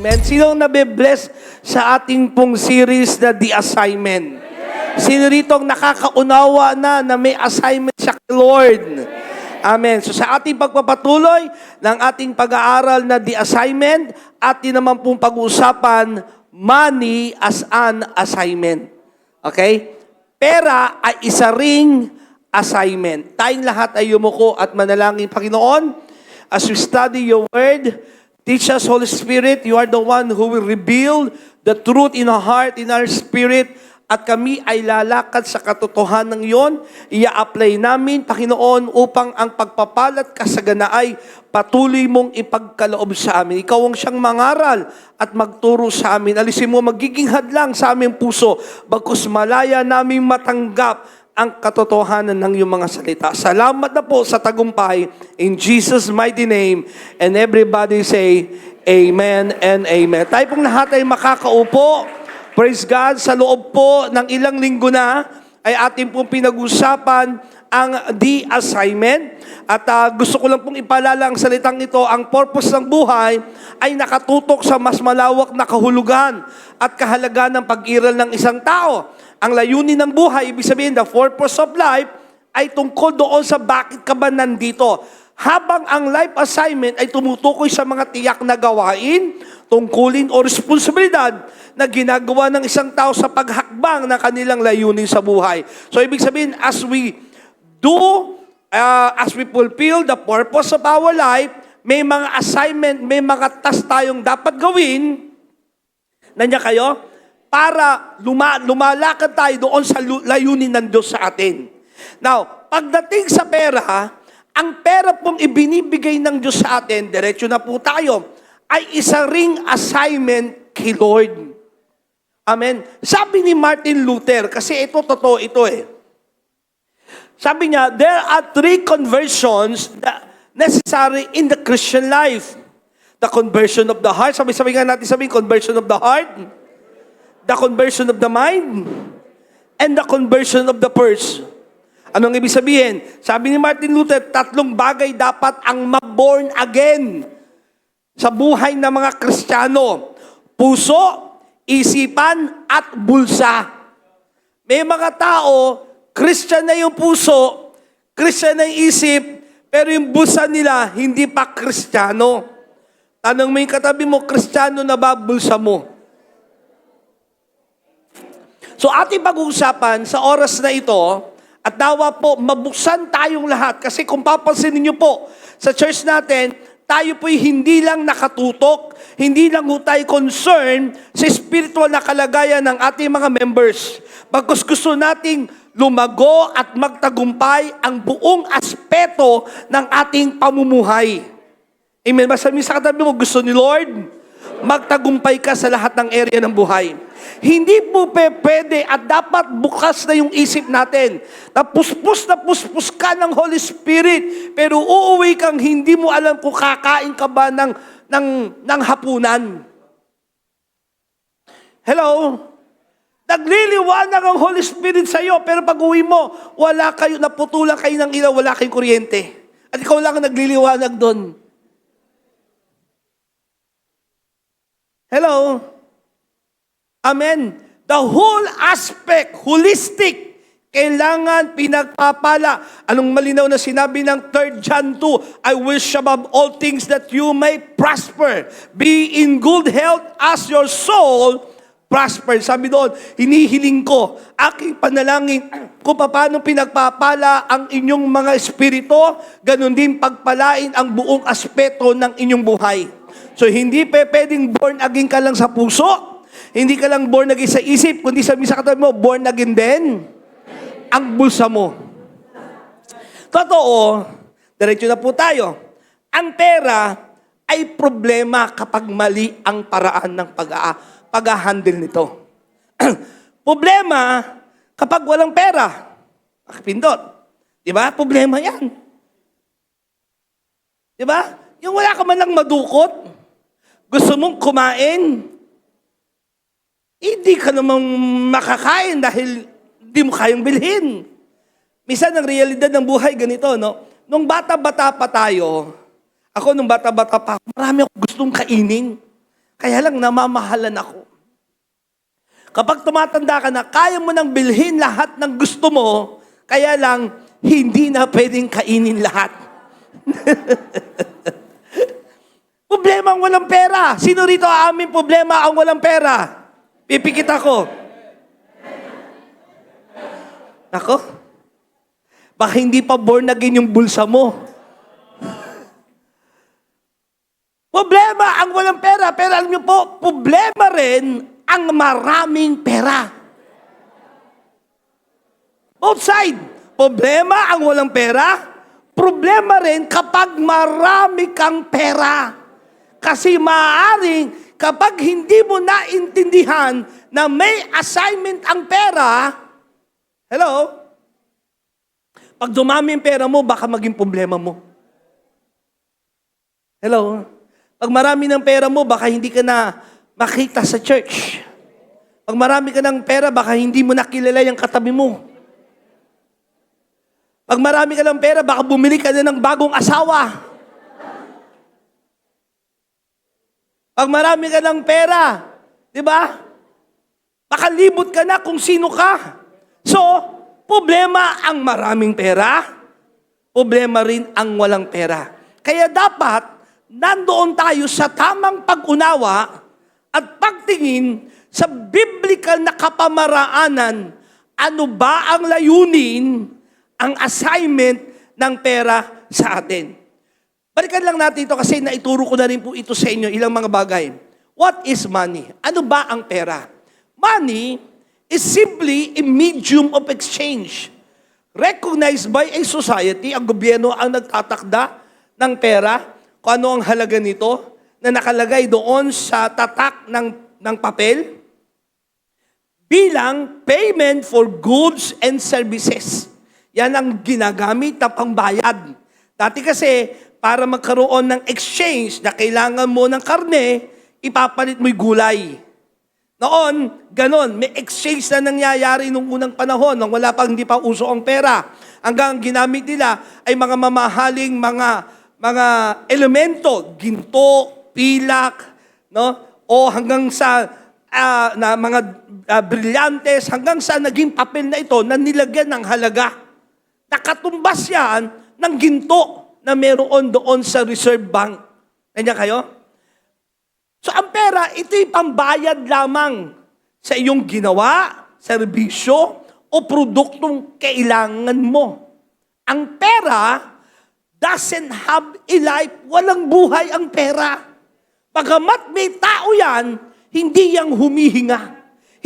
Amen. Sino ang nabe-bless sa ating pong series na The Assignment? Sino rito ang nakakaunawa na may assignment siya kay Lord? Amen. So sa ating pagpapatuloy ng ating pag-aaral na The Assignment, atin naman pong pag-uusapan, money as an assignment. Okay? Pera ay isa ring assignment. Tayong lahat ay yumuko at manalangin, Panginoon, as we study your word, teach us, Holy Spirit, you are the one who will reveal the truth in our heart, in our spirit, at kami ay lalakad sa katotohanan ng iyon, i-apply namin, Panginoon, upang ang pagpapalat kasagana ay patuloy mong ipagkaloob sa amin. Ikaw ang siyang mangaral at magturo sa amin. Alisin mo magiging hadlang sa aming puso, bagkus malaya namin matanggap ang katotohanan ng iyong mga salita. Salamat na po sa tagumpay. In Jesus' mighty name. And everybody say, Amen and Amen. Tayo pong lahat ay makakaupo. Praise God. Sa loob po ng ilang linggo na, ay ating pong pinag-usapan ang The Assignment. At gusto ko lang pong ipaalala ang salitang ito, ang purpose ng buhay ay nakatutok sa mas malawak na kahulugan at kahalagan ng pag-iral ng isang tao. Ang layunin ng buhay, ibig sabihin, the purpose of life, ay tungkol doon sa bakit ka ba nandito. Habang ang life assignment ay tumutukoy sa mga tiyak na gawain, tungkulin o responsibilidad na ginagawa ng isang tao sa paghakbang ng kanilang layunin sa buhay. So, ibig sabihin, as we fulfill the purpose of our life, may mga assignment, may mga task tayong dapat gawin, nandiyan kayo, para lumalakad tayo doon sa layunin ng Diyos sa atin. Now, pagdating sa pera, ang pera pong ibinibigay ng Diyos sa atin, diretso na po tayo, ay isa ring assignment kay Lord. Amen. Sabi ni Martin Luther, kasi ito, totoo ito eh. Sabi niya, there are 3 conversions that necessary in the Christian life. The conversion of the heart, sabi nga natin, conversion of the heart, the conversion of the mind, and the conversion of the purse. Anong ibig sabihin? Sabi ni Martin Luther, 3 bagay dapat ang ma-born again sa buhay ng mga Kristiyano. Puso, isipan, at bulsa. May mga tao, Christian na yung puso, Christian na yung isip, pero yung bulsa nila, hindi pa Kristiyano. Tanong mo yung katabi mo, Kristiyano na ba bulsa mo? So ating pag-uusapan sa oras na ito, at dawa po, mabuksan tayong lahat. Kasi kung papansinin niyo po, sa church natin, tayo po'y hindi lang nakatutok, hindi lang tayo concern sa spiritual na kalagayan ng ating mga members. Bagkus gusto nating lumago at magtagumpay ang buong aspeto ng ating pamumuhay. Amen. Masabi sa katabi mo, gusto ni Lord, magtagumpay ka sa lahat ng area ng buhay. Hindi po pwede at dapat bukas na yung isip natin. Puspos ka ng Holy Spirit, pero uuwi kang hindi mo alam kung kakain ka ba ng hapunan. Hello? Nagliliwanag ang Holy Spirit sa iyo, pero pag uwi mo, naputulan kayo ng ilaw, wala kayong kuryente. At ikaw lang ang nagliliwanag doon. Hello? Amen. The whole aspect, holistic, kailangan pinagpapala. Anong malinaw na sinabi ng 3 John 2, I wish above all things that you may prosper. Be in good health as your soul prosper. Sabi doon, hinihiling ko, aking panalangin, kung paano pinagpapala ang inyong mga espiritu, ganun din pagpalain ang buong aspeto ng inyong buhay. So, hindi pwedeng born again ka lang sa puso, hindi ka lang born again sa isip, kundi sabi sa katabi mo, born again din ang bulsa mo. Totoo, diretso na po tayo. Ang pera ay problema kapag mali ang paraan ng pag-handle nito. Problema kapag walang pera. Pindot. Di ba? Problema yan. Di ba? Yung wala ka man lang madukot, gusto mong kumain, hindi ka namang makakain dahil hindi mo kayang bilhin. Minsan, ang realidad ng buhay ganito, no? Nung bata-bata pa tayo, ako nung bata-bata pa, marami akong gustong kainin. Kaya lang namamahalan ako. Kapag tumatanda ka na, kaya mo nang bilhin lahat ng gusto mo, kaya lang, hindi na pwedeng kainin lahat. Problema ang walang pera. Sino rito aming problema ang walang pera? Pipikit ako. Ako? Baka hindi pa born again yung bulsa mo. Problema ang walang pera. Pero alam niyo po, problema rin ang maraming pera. Both side. Problema ang walang pera. Problema rin kapag marami kang pera. Kasi maaaring kapag hindi mo naintindihan na may assignment ang pera, hello? Pag dumami ang pera mo, baka maging problema mo. Hello? Pag marami ng pera mo, baka hindi ka na makita sa church. Pag marami ka ng pera, baka hindi mo nakilala yung katabi mo. Pag marami ka ng pera, baka bumili ka na ng bagong asawa. Pag marami ka ng pera, di ba? Baka limot ka na kung sino ka. So, problema ang maraming pera, problema rin ang walang pera. Kaya dapat, nandoon tayo sa tamang pag-unawa at pagtingin sa biblical na kapamaraanan, ano ba ang layunin, ang assignment ng pera sa atin. Balikan lang natin ito kasi naituro ko na rin po ito sa inyo, ilang mga bagay. What is money? Ano ba ang pera? Money is simply a medium of exchange. Recognized by a society, ang gobyerno ang nagtatakda ng pera, kung ano ang halaga nito, na nakalagay doon sa tatak ng papel, bilang payment for goods and services. Yan ang ginagamit na pangbayad. Dati kasi, para magkaroon ng exchange na kailangan mo ng karne, ipapalit mo'y gulay. Noon, ganon, may exchange na nangyayari nung unang panahon, nung wala pang hindi pa uso ang pera. Hanggang ginamit nila ay mga mamahaling mga elemento, ginto, pilak, no? O hanggang sa na mga brilyantes, hanggang sa naging papel na ito na nilagyan ng halaga. Nakatumbas yan ng ginto na meron doon sa Reserve Bank. Nandiyan kayo? So ang pera, ito'y pambayad lamang sa iyong ginawa, serbisyo, o produktong kailangan mo. Ang pera doesn't have a life. Walang buhay ang pera. Pagamat may tao yan, hindi yang humihinga.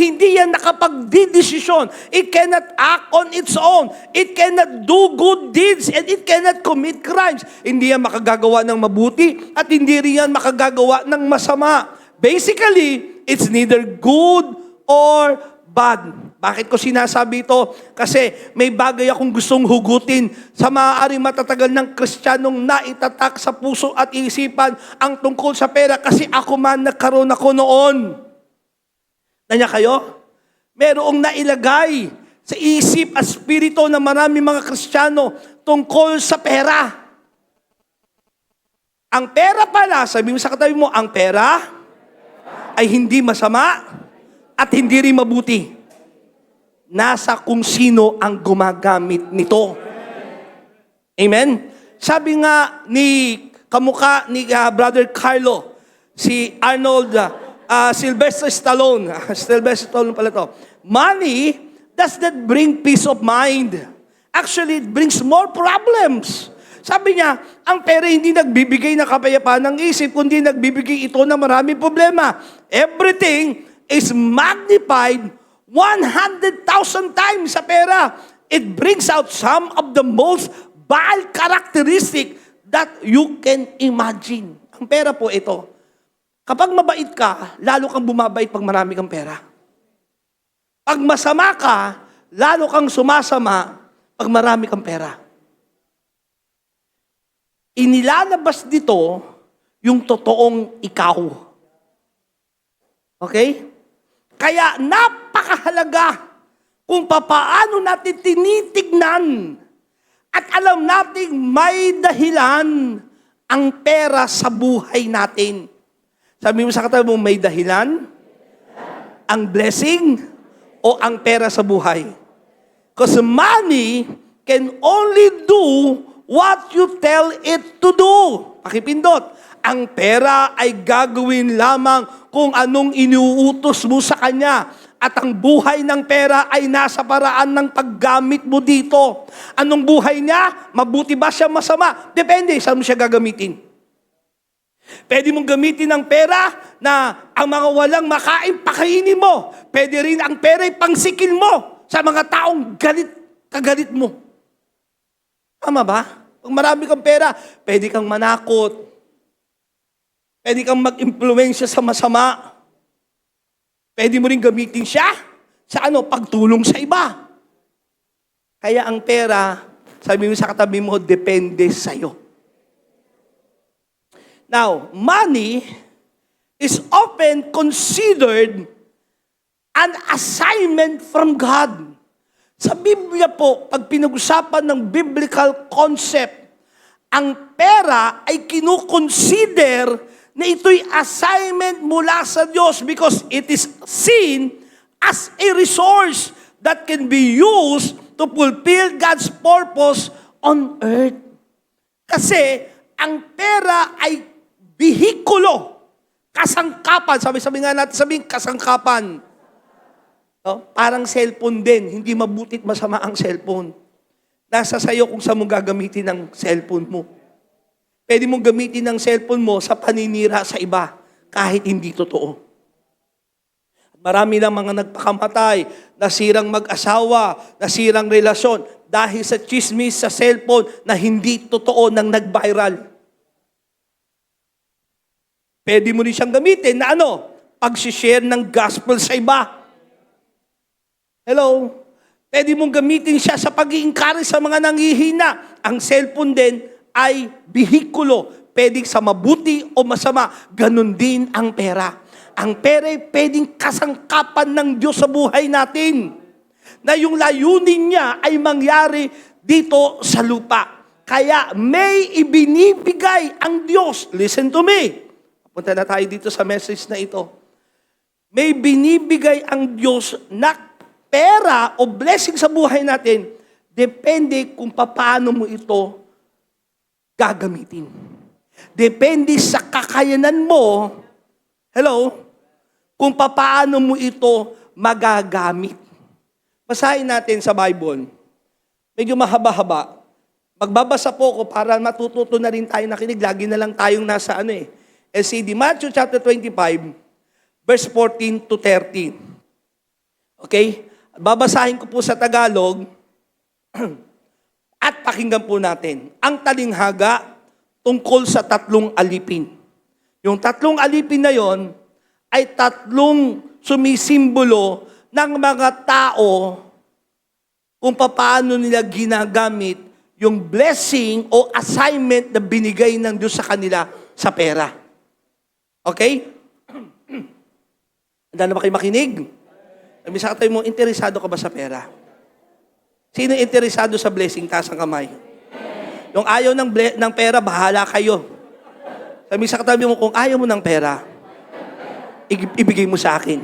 Hindi yan nakapagdidesisyon. It cannot act on its own. It cannot do good deeds and it cannot commit crimes. Hindi yan makagagawa ng mabuti at hindi rin yan makagagawa ng masama. Basically, it's neither good or bad. Bakit ko sinasabi ito? Kasi may bagay akong gustong hugutin sa maaaring matatagal ng Kristiyanong naitatak sa puso at isipan ang tungkol sa pera kasi ako man nagkaroon ako noon. Nanya kayo? Merong nailagay sa isip at spirito ng maraming mga Kristiyano tungkol sa pera. Ang pera pala, sabi mo sa katabi mo, ang pera ay hindi masama at hindi rin mabuti. Nasa kung sino ang gumagamit nito. Amen? Sabi nga ni kamukha ni Brother Carlo, si Arnold Sylvester Stallone. Sylvester Stallone pala to. Money does not bring peace of mind. Actually, it brings more problems. Sabi niya, ang pera hindi nagbibigay ng kapayapaan ng isip, kundi nagbibigay ito ng maraming problema. Everything is magnified 100,000 times sa pera. It brings out some of the most vile characteristic that you can imagine. Ang pera po ito. Kapag mabait ka, lalo kang bumabait pag marami kang pera. Pag masama ka, lalo kang sumasama pag marami kang pera. Inilalabas dito yung totoong ikaw. Okay? Kaya napakahalaga kung papaano natin tinitignan at alam nating may dahilan ang pera sa buhay natin. Sabi mo sa katabi mo, may dahilan? Ang blessing o ang pera sa buhay? Because money can only do what you tell it to do. Pakipindot. Ang pera ay gagawin lamang kung anong iniuutos mo sa kanya. At ang buhay ng pera ay nasa paraan ng paggamit mo dito. Anong buhay niya? Mabuti ba siya, masama? Depende, saan mo siya gagamitin. Pwede mong gamitin ang pera na ang mga walang makain, pakainin mo. Pwede rin ang pera ay pangsikil mo sa mga taong kagalit mo. Tama ba? Kung marami kang pera, pwede kang manakot. Pwede kang mag-impluwensya sa masama. Pwede mo rin gamitin siya sa pagtulong sa iba. Kaya ang pera, sabi mo sa katabi mo, depende sa'yo. Now, money is often considered an assignment from God. Sa Biblia po, pag pinag-usapan ng biblical concept, ang pera ay kinukonsider na ito'y assignment mula sa Diyos because it is seen as a resource that can be used to fulfill God's purpose on earth. Kasi ang pera ay bihikulo, kasangkapan. Sabi nga natin, kasangkapan. No? Parang cellphone din. Hindi mabutit masama ang cellphone. Nasa sayo kung saan mo gagamitin ang cellphone mo. Pwede mong gamitin ang cellphone mo sa paninira sa iba, kahit hindi totoo. Marami lang mga nagpakamatay, nasirang mag-asawa, nasirang relasyon, dahil sa chismis sa cellphone na hindi totoo nang nag-viral. Pwede mo rin siyang gamitin na pag-share ng gospel sa iba. Hello? Pwede mong gamitin siya sa pag-i-encourage sa mga nanghihina. Ang cellphone din ay bihikulo. Pwedeng sa mabuti o masama. Ganon din ang pera. Ang pera ay pwedeng kasangkapan ng Diyos sa buhay natin. Na yung layunin niya ay mangyari dito sa lupa. Kaya may ibinibigay ang Diyos. Listen to me. Punta na tayo dito sa message na ito. May binibigay ang Diyos na pera o blessing sa buhay natin. Depende kung paano mo ito gagamitin. Depende sa kakayanan mo, kung paano mo ito magagamit. Basahin natin sa Bible. Medyo mahaba-haba. Magbabasa po ako para matututo na rin tayo nakinig. Lagi na lang tayong nasa LCD. Matthew chapter 25, verse 14 to 30. Okay? Babasahin ko po sa Tagalog. At pakinggan po natin, ang talinghaga tungkol sa 3 alipin. Yung 3 alipin na yon ay 3 sumisimbolo ng mga tao kung paano nila ginagamit yung blessing o assignment na binigay ng Diyos sa kanila sa pera. Okay? Handa na ba kayo makinig? Sabi sa katay mo, interesado ka ba sa pera? Sino interesado sa blessing? Taas ang kamay. Yung ayaw ng pera, bahala kayo. Sabi sa katabi mo, kung ayaw mo ng pera, ibigay mo sa akin.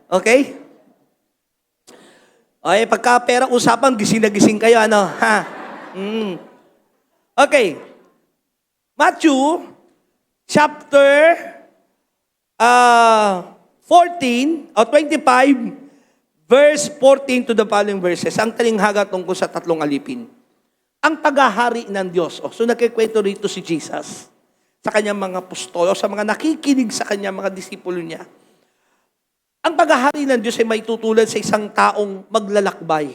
Okay? Okay, pagka pera usapan, gising na gising kayo, ha? Okay. Matthew, chapter 14 o 25, verse 14 to the following verses. Ang talinghaga tungkol sa 3 alipin. Ang paghahari ng Diyos. So nagkikwento rito si Jesus sa kanyang mga apostol o sa mga nakikinig sa kanyang mga disipulo niya. Ang paghahari ng Diyos ay may tutulad sa isang taong maglalakbay.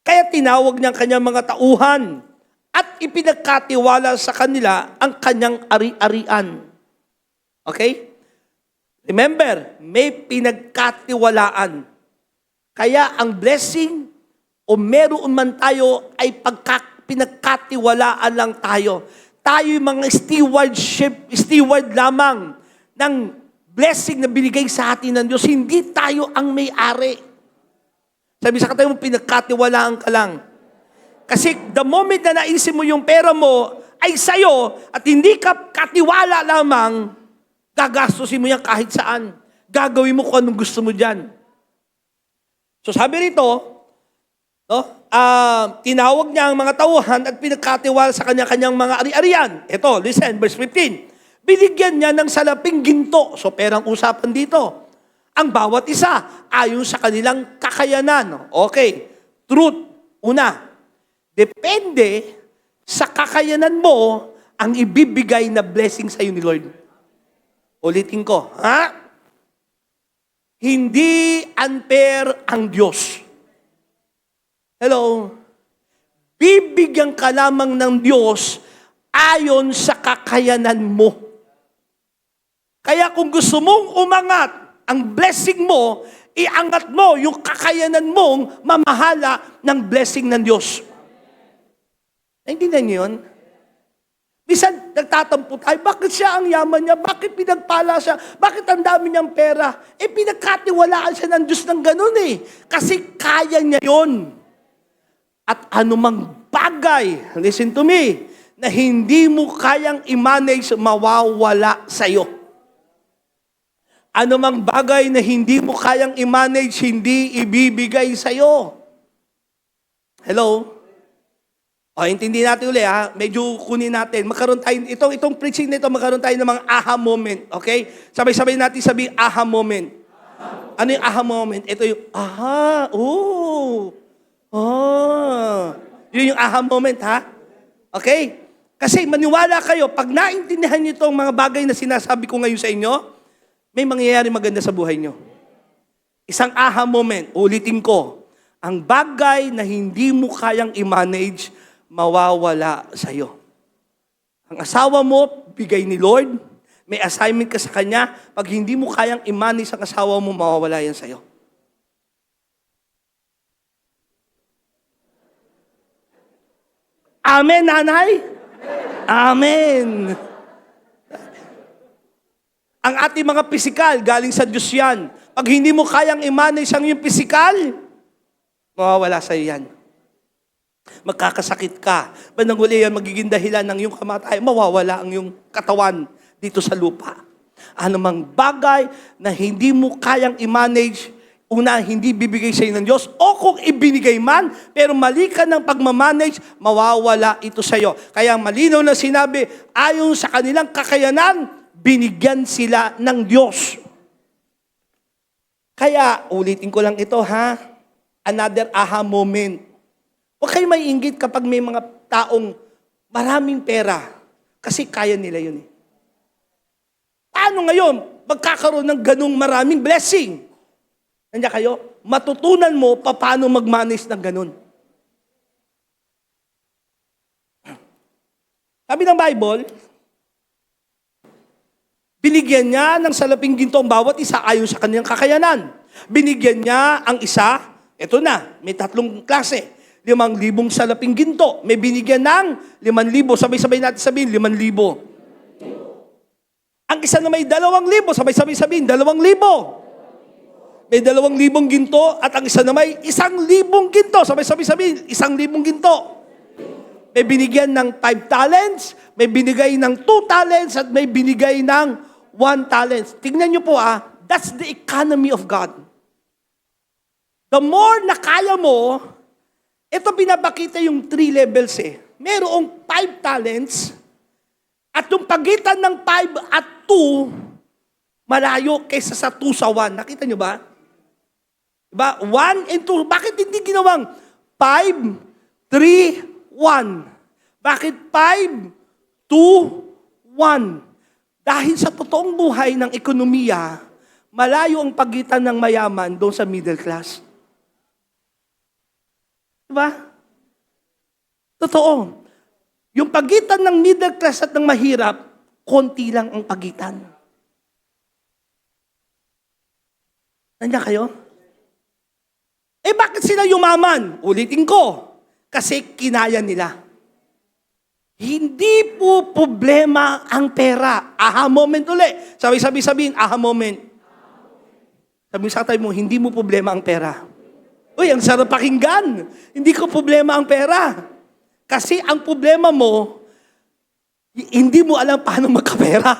Kaya tinawag niya ang kanyang mga tauhan at ipinagkatiwala sa kanila ang kanyang ari-arian. Okay? Remember, may pinagkatiwalaan. Kaya ang blessing o meron man tayo ay pinagkatiwalaan lang tayo. Tayo yung mga steward lamang ng blessing na binigay sa atin ng Diyos. Hindi tayo ang may-ari. Sabi sa katayo mo, pinagkatiwalaan ka lang. Kasi the moment na naisip mo yung pera mo ay sa'yo at hindi ka katiwala lamang, gagastusin mo yan kahit saan. Gagawin mo kung anong gusto mo dyan. So sabi rito, no, tinawag niya ang mga tauhan at pinagkatiwala sa kanya-kanyang mga ari-arian. Ito, listen, verse 15. Binigyan niya ng salaping ginto. So perang usapan dito. Ang bawat isa ayon sa kanilang kakayanan. Okay, truth. Una, depende sa kakayanan mo ang ibibigay na blessing sa iyo ni Lord. Ulitin ko, ha? Hindi unfair ang Diyos. Hello? Bibigyan ka lamang ng Diyos ayon sa kakayanan mo. Kaya kung gusto mong umangat, ang blessing mo, iangat mo yung kakayanan mong mamahala ng blessing ng Diyos. Naintindihan niyo yun? Bisan nagtatampo tayo, bakit siya ang yaman niya? Bakit pinagpala siya? Bakit ang dami niyang pera? Pinagkatiwalaan siya ng Diyos ng ganun Kasi kaya niya yon. At anumang bagay, listen to me, na hindi mo kayang i-manage, mawawala sa'yo. Anumang bagay na hindi mo kayang i-manage, hindi ibibigay sa'yo. Hello? O, intindi natin ulit Medyo kunin natin. Magkaroon tayo, itong preaching nito, magkaroon tayo ng mga aha moment. Okay? Sabay-sabay natin sabihin, aha moment. Ano yung aha moment? Ito yung, aha, Yun yung aha moment, ha? Okay? Kasi maniwala kayo, pag naintindihan niyo itong mga bagay na sinasabi ko ngayon sa inyo, may mangyayari maganda sa buhay nyo. Isang aha moment, ulitin ko, ang bagay na hindi mo kayang i-manage, mawawala sa'yo. Ang asawa mo, bigay ni Lord, may assignment ka sa Kanya, pag hindi mo kayang i-manage ang asawa mo, mawawala yan sa'yo. Amen, nanay? Amen. Ang ating mga pisikal, galing sa Diyos yan. Pag hindi mo kayang i-manage ang iyong pisikal, mawawala sa iyo yan. Magkakasakit ka. Bandang huli yan, magiging dahilan ng iyong kamatayan, mawawala ang iyong katawan dito sa lupa. Anumang bagay na hindi mo kayang i-manage, una, hindi bibigay sa iyo ng Diyos, o kung ibinigay man, pero mali ka ng pagmamanage, mawawala ito sa iyo. Kaya malinaw na sinabi, ayon sa kanilang kakayanan, binigyan sila ng Diyos. Kaya, ulitin ko lang ito another aha moment. Huwag kayo maiinggit kapag may mga taong maraming pera. Kasi kaya nila yun Paano ngayon magkakaroon ng ganung maraming blessing? Nandiyan kayo? Matutunan mo paano mag-manage ng ganun. Sabi ng Bible, binigyan niya ng salaping ginto ang bawat isa ayon sa kanyang kakayanan. Binigyan niya ang isa, eto na, may 3 klase. 5,000 salaping ginto. May binigyan ng 5,000. Sabay-sabay natin sabihin, 5,000. Ang isa na may 2,000. Sabay-sabay sabihin, 2,000. May 2,000 ginto at ang isa na may 1,000 ginto. Sabay-sabay sabihin, 1,000 ginto. May binigyan ng 5 talents, may binigay ng 2 talents, at may binigay ng 1 talent. Tingnan niyo po that's the economy of God. The more na kaya mo, ito pinapakita yung 3 levels Merong 5 talents, at yung pagitan ng 5 at 2, malayo kaysa sa 2 sa 1. Nakita niyo ba? Diba? 1 and 2. Bakit hindi ginawang 5, 3, 1? Bakit 5, 2, 1? Dahil sa totoong buhay ng ekonomiya, malayo ang pagitan ng mayaman doon sa middle class. Diba? Totoo. Yung pagitan ng middle class at ng mahirap, konti lang ang pagitan. Nandiyan kayo? Bakit sila yumaman? Ulitin ko. Kasi kinaya nila. Hindi po problema ang pera. Aha moment ulit. Sabihin, aha moment. Sabi sa tayo mo, hindi mo problema ang pera. Uy, ang sarap pakinggan. Hindi ko problema ang pera. Kasi ang problema mo, Hindi mo alam paano magkapera.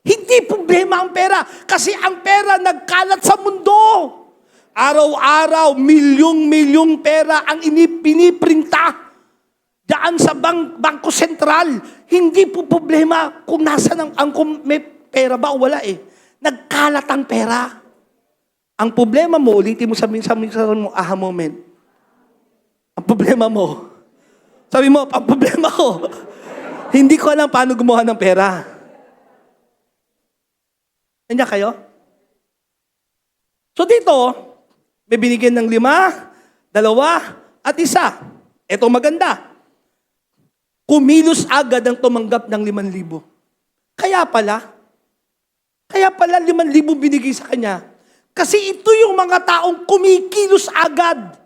Hindi problema ang pera. Kasi ang pera nagkalat sa mundo. Araw-araw, milyong-milyong pera ang piniprinta. Daan sa Bangko Sentral. Hindi po problema kung kung may pera ba o wala eh. Nagkalat ang pera. Ang problema mo, ulitin mo sa mo, aha moment. Ang problema mo, sabi mo, ang problema ko, hindi ko alam paano gumawa ng pera. Nandiyan kayo? So dito, may binigyan ng 5, 2, at 1. Ito maganda. Kumilos agad ang tumanggap ng 5,000. Kaya pala 5,000 binigay sa kanya. Kasi ito yung mga taong kumikilos agad.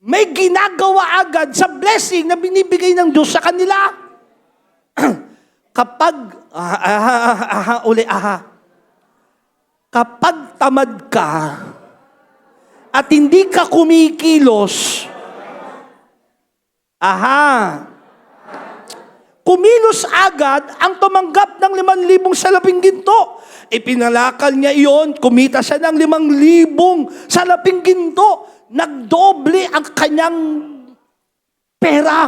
May ginagawa agad sa blessing na binibigay ng Diyos sa kanila. Kapag tamad ka at hindi ka kumikilos, kumilos agad ang tumanggap ng 5,000 salaping ginto. Ipinalakal niya iyon, kumita siya ng 5,000 salaping ginto. Nagdoble ang kanyang pera.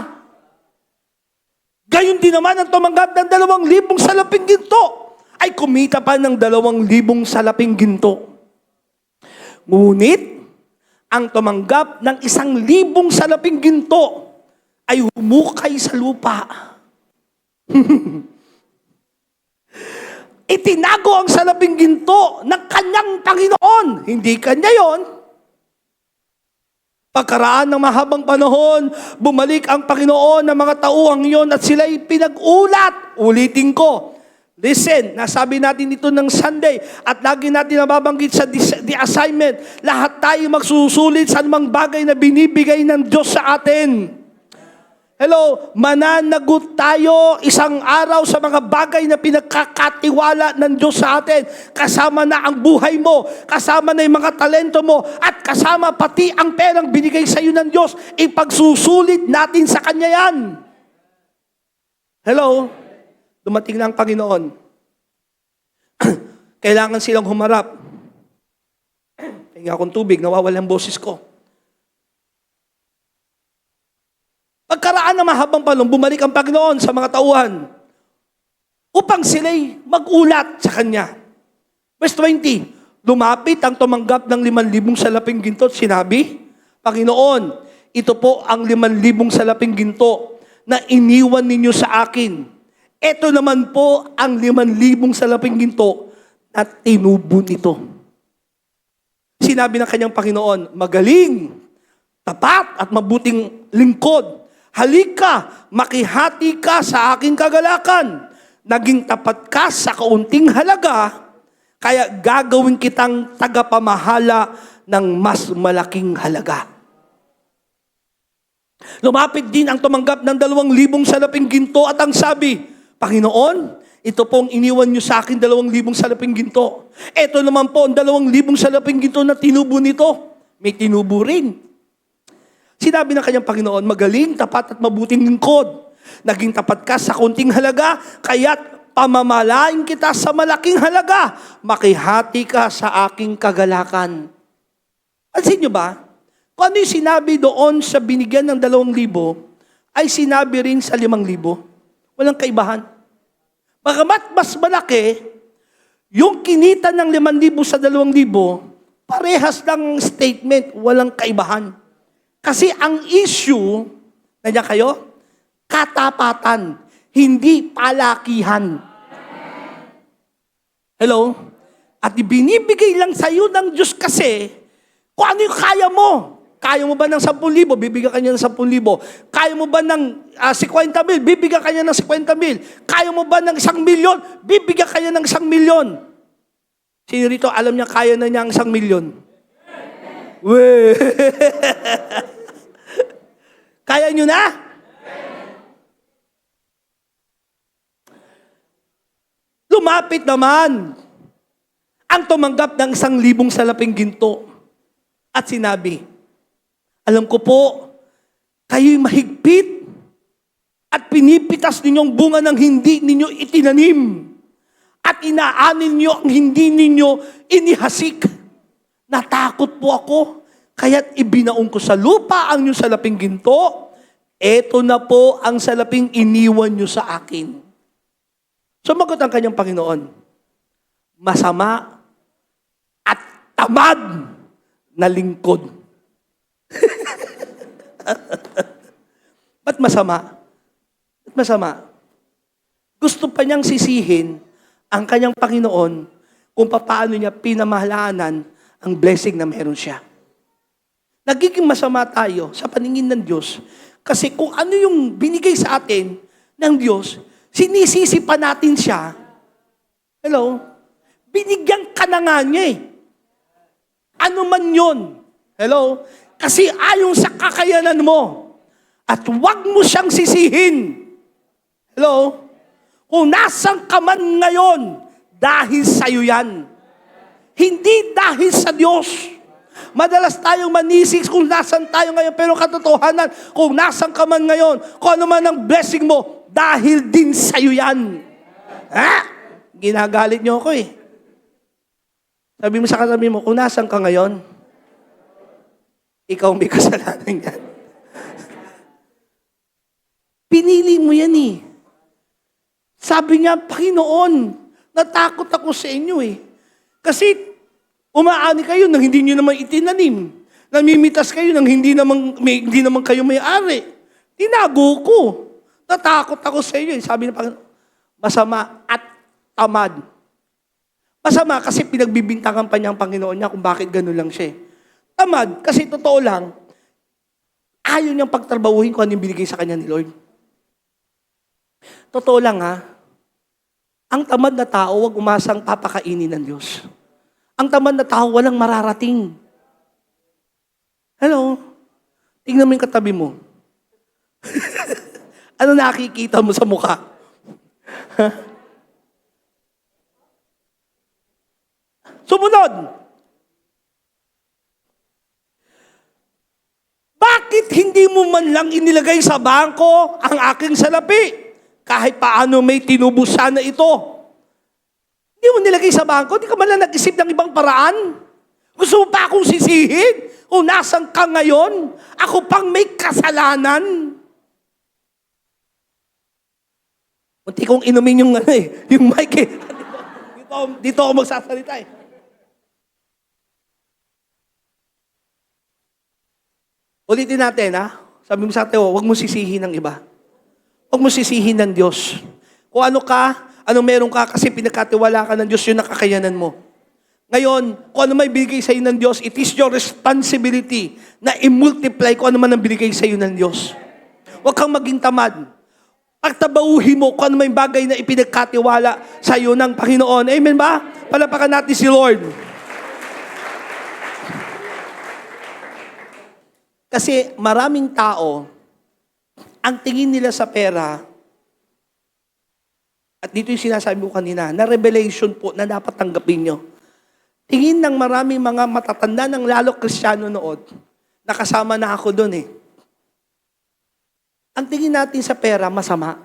Gayon din naman ang tumanggap ng 2,000 salaping ginto ay kumita pa ng 2,000 salaping ginto. Ngunit, ang tumanggap ng 1,000 salaping ginto ay humukay sa lupa. Itinago ang salaping ginto ng kanyang Panginoon. Hindi kanya yon. Pagkaraan ng mahabang panahon, bumalik ang Panginoon ng mga tauhang yon at sila'y pinag-ulat. Ulitin ko. Listen, nasabi natin dito ng Sunday at lagi natin nababanggit sa the assignment. Lahat tayo magsusulit sa anumang bagay na binibigay ng Diyos sa atin. Hello, mananagot tayo isang araw sa mga bagay na pinagkakatiwala ng Diyos sa atin. Kasama na ang buhay mo, kasama na yung mga talento mo, at kasama pati ang perang binigay sa iyo ng Diyos. Ipagsusulit natin sa Kanya yan. Hello, dumating na ang Panginoon. Kailangan silang humarap. Hinga akong tubig, nawawala ang boses ko. Pagkaraan ng mahabang panahon, bumalik ang Panginoon sa mga tauhan upang sila'y mag-ulat sa Kanya. Verse 20, lumapit ang tumanggap ng 5,000 salaping ginto at sinabi, Panginoon, ito po ang 5,000 salaping ginto na iniwan ninyo sa akin. Ito naman po ang 5,000 salaping ginto na tinubo nito. Sinabi ng kanyang Panginoon, magaling, tapat at mabuting lingkod. Halika, makihati ka sa aking kagalakan. Naging tapat ka sa kaunting halaga, kaya gagawin kitang tagapamahala ng mas malaking halaga. Lumapit din ang tumanggap ng 2,000 salaping ginto at ang sabi, Panginoon, ito pong iniwan niyo sa akin 2,000 salaping ginto. Ito naman po ang 2,000 salaping ginto na tinubo nito. May tinubo rin. Sinabi ng kanyang Panginoon, magaling, tapat at mabuting lingkod. Naging tapat ka sa kunting halaga, kaya't pamamalain kita sa malaking halaga. Makihati ka sa aking kagalakan. Pansin nyo ba? Kung ano yung sinabi doon sa binigyan ng 2,000, ay sinabi rin sa 5,000. Walang kaibahan. Bagamat mas malaki, yung kinita ng 5,000 sa 2,000, parehas lang statement, walang kaibahan. Kasi ang issue, nandiyan kayo, katapatan, hindi palakihan. Hello? At ibinibigay lang sa iyo ng Diyos kasi kung ano yung kaya mo. Kaya mo ba ng 10,000? Bibigyan ka niya ng 10,000. Kaya mo ba ng 50,000? Bibigyan ka niya ng 50,000. Kaya mo ba ng 1,000,000? Bibigyan ka niya ng 1,000,000. Sino rito alam niya kaya na niya ang 1,000,000? Weh! Kaya nyo na? Lumapit naman ang tumanggap ng 1,000 salaping ginto at sinabi, alam ko po kayo'y mahigpit at pinipitas ninyong bunga ng hindi ninyo itinanim at inaanin niyo ang hindi ninyo inihasik. Natakot po ako, kaya't ibinaong ko sa lupa ang inyong salaping ginto. Eto na po ang salaping iniwan niyo sa akin. Sumagot ang kanyang Panginoon, masama at tamad na lingkod. Ba't masama? Ba't masama? Gusto pa niyang sisihin ang kanyang Panginoon kung paano niya pinamahalanan ang blessing na meron siya. Nagiging masama tayo sa paningin ng Diyos kasi kung ano yung binigay sa atin ng Diyos, sinisisi pa natin siya. Hello? Binigyan ka na nga niya eh. Ano man yun. Hello? Kasi ayon sa kakayanan mo. At huwag mo siyang sisihin. Hello? Kung nasan ka man ngayon, dahil sa'yo yan. Hindi dahil sa Diyos. Madalas tayong manisik kung nasan tayo ngayon, pero katotohanan, kung nasan ka man ngayon, kung ano man ang blessing mo, dahil din sa'yo yan. Ha? Ginagalit niyo ako eh. Sabi mo sa katabi mo, kung nasan ka ngayon, ikaw may kasalanan yan. Pinili mo yan eh. Sabi niya, Panginoon, natakot ako sa inyo eh. Kasi umaani kayo nang hindi nyo naman itinanim. Namimitas kayo nang hindi naman kayo may-ari. Tinago ko. Natakot ako sa inyo eh. Sabi ng Panginoon, masama at tamad. Masama kasi pinagbibintangan pa niya ang Panginoon niya kung bakit gano'n lang siya. Tamad kasi totoo lang, ayaw niyang pagtrabahuhin kung ano yung binigay sa kanya ni Lord. Totoo lang ha, ang tamad na tao, huwag umasang papakainin ng Diyos. Ang tamad na tao, walang mararating. Hello? Tingnan mo yung katabi mo. Ano nakikita mo sa mukha? Sumunod. Bakit hindi mo man lang inilagay sa bangko ang aking salapi? Kahit paano may tinubos sana ito. Hindi mo nilagay sa bangko, hindi ka man lang nag-isip ng ibang paraan. Gusto mo pa akong sisihin? O nasan ka ngayon? Ako pang may kasalanan. Munti kong inumin yung, yung mic eh. Dito ako magsasalita eh. Ulitin natin ha. Sabi mo sa atin, huwag mo sisihin ng iba. Huwag mo sisihin ng Diyos. Kung ano ka, anong meron ka, kasi pinagkatiwala ka ng Diyos, yun ang kakayanan mo. Ngayon, kung ano may binigay sa iyo ng Diyos, it is your responsibility na i-multiply kung ano man ang binigay sa iyo ng Diyos. Huwag kang maging tamad. Pagtabauhin mo kung ano may bagay na ipinagkatiwala sa iyo ng Panginoon. Amen ba? Palapakan natin si Lord. Kasi maraming tao, ang tingin nila sa pera, at dito yung sinasabi ko kanina, na revelation po na dapat tanggapin nyo. Tingin ng maraming mga matatanda ng lalo Kristiyano noon, nakasama na ako doon eh. Ang tingin natin sa pera, masama.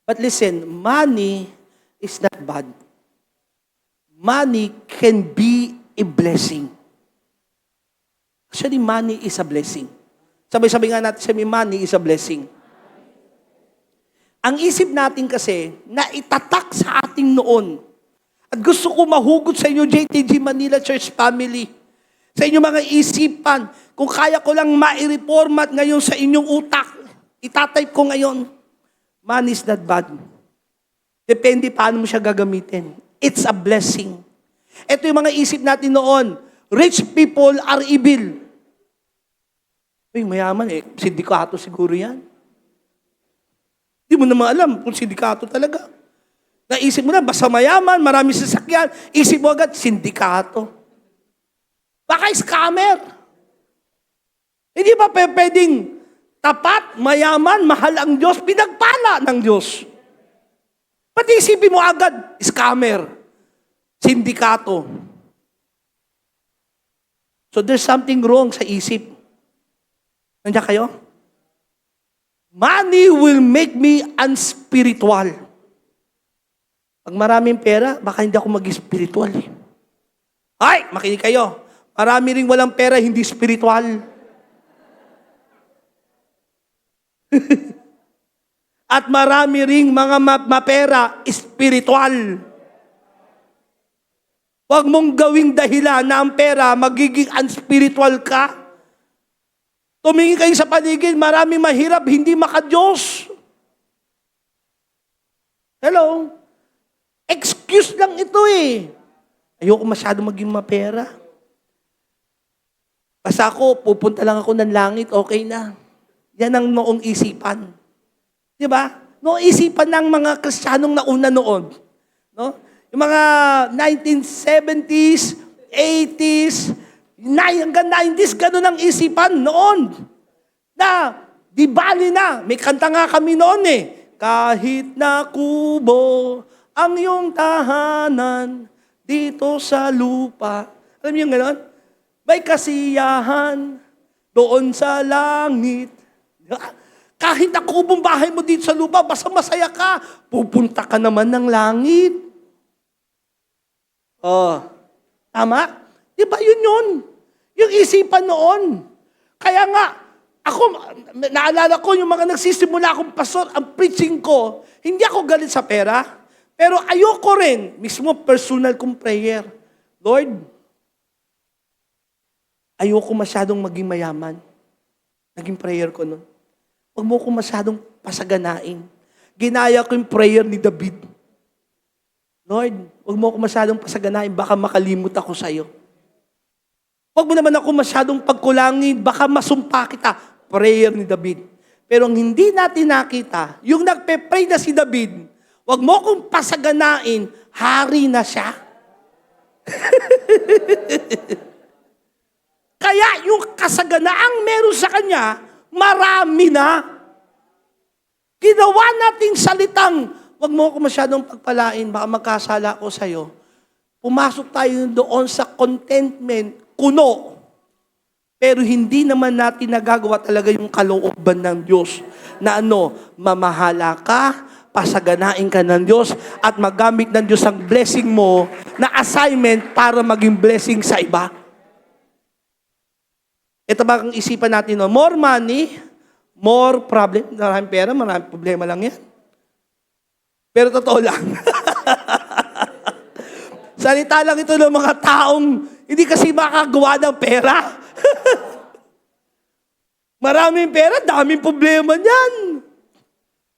But listen, money is not bad. Money can be a blessing. Actually, money is a blessing. Sabay-sabay nga natin sabi, money is a blessing. Ang isip natin kasi, na itatak sa ating noon. At gusto ko mahugot sa inyo, JTG Manila Church Family, sa inyong mga isipan, kung kaya ko lang ma-reformat ngayon sa inyong utak, itatype ko ngayon, money is not bad. Depende paano mo siya gagamitin. It's a blessing. Ito yung mga isip natin noon, rich people are evil. Uy, mayaman eh. Sindikato siguro yan. Hindi mo naman alam kung sindikato talaga. Naisip mo na, basta mayaman, marami sasakyan. Isip mo agad, sindikato. Baka scammer. Hindi ba pwedeng tapat, mayaman, mahal ang Diyos, pinagpala ng Diyos? Pati isipin mo agad, scammer, sindikato. So there's something wrong sa isip. Nandiyan kayo? Money will make me unspiritual. Pag maraming pera, baka hindi ako mag-spiritual eh. Ay, makinig kayo. Marami ring walang pera, hindi spiritual. At marami ring mga mapera, spiritual. Huwag mong gawing dahilan na ang pera magiging unspiritual ka. Tumingin kayo sa paligid, maraming mahirap, hindi maka-Diyos. Hello? Excuse lang ito eh. Ayoko masyado maging mapera. Basta ako, pupunta lang ako ng langit, okay na. Yan ang noong isipan. Di ba? Noong isipan ng mga Kristiyanong nauna noon. No? Yung mga 1970s, 80s, hanggang 90s, ganun ang isipan noon. Na, di bali na. May kanta nga kami noon eh. Kahit na kubo ang iyong tahanan dito sa lupa. Alam niyo yung gano'n? May kasiyahan doon sa langit. Kahit na kubong bahay mo dito sa lupa, basta masaya ka, pupunta ka naman ng langit. Oh, tama? Di ba yun? Yung isipan noon. Kaya nga, ako, naalala ko yung mga nagsisimula akong pastor, ang preaching ko, hindi ako galit sa pera, pero ayoko rin, mismo personal kong prayer. Lord, ayoko masyadong maging mayaman. Naging prayer ko nun. Huwag mo ko masyadong pasaganain. Ginaya ko yung prayer ni David. Lord, huwag mo ko masyadong pasaganain, baka makalimot ako sa'yo. Huwag mo naman ako masyadong pagkulangin, baka masumpa kita. Prayer ni David. Pero ang hindi natin nakita, yung nagpe-pray na si David, huwag mo kong pasaganain, hari na siya. Kaya yung kasaganaang meron sa kanya, marami na. Ginawa nating salitang, huwag mo ako masyadong pagpalain, baka magkasala ko sa'yo. Pumasok tayo doon sa contentment, kuno. Pero hindi naman natin nagagawa talaga yung kalooban ng Diyos na mamahala ka, pasaganain ka ng Diyos, at magamit ng Diyos ang blessing mo na assignment para maging blessing sa iba. Ito ba ang isipan natin? More money, more problem. Maraming pera, maraming problema lang yan. Pero totoo lang. Salita lang ito ng mga taong hindi kasi makagawa ng pera. Maraming pera, daming problema niyan.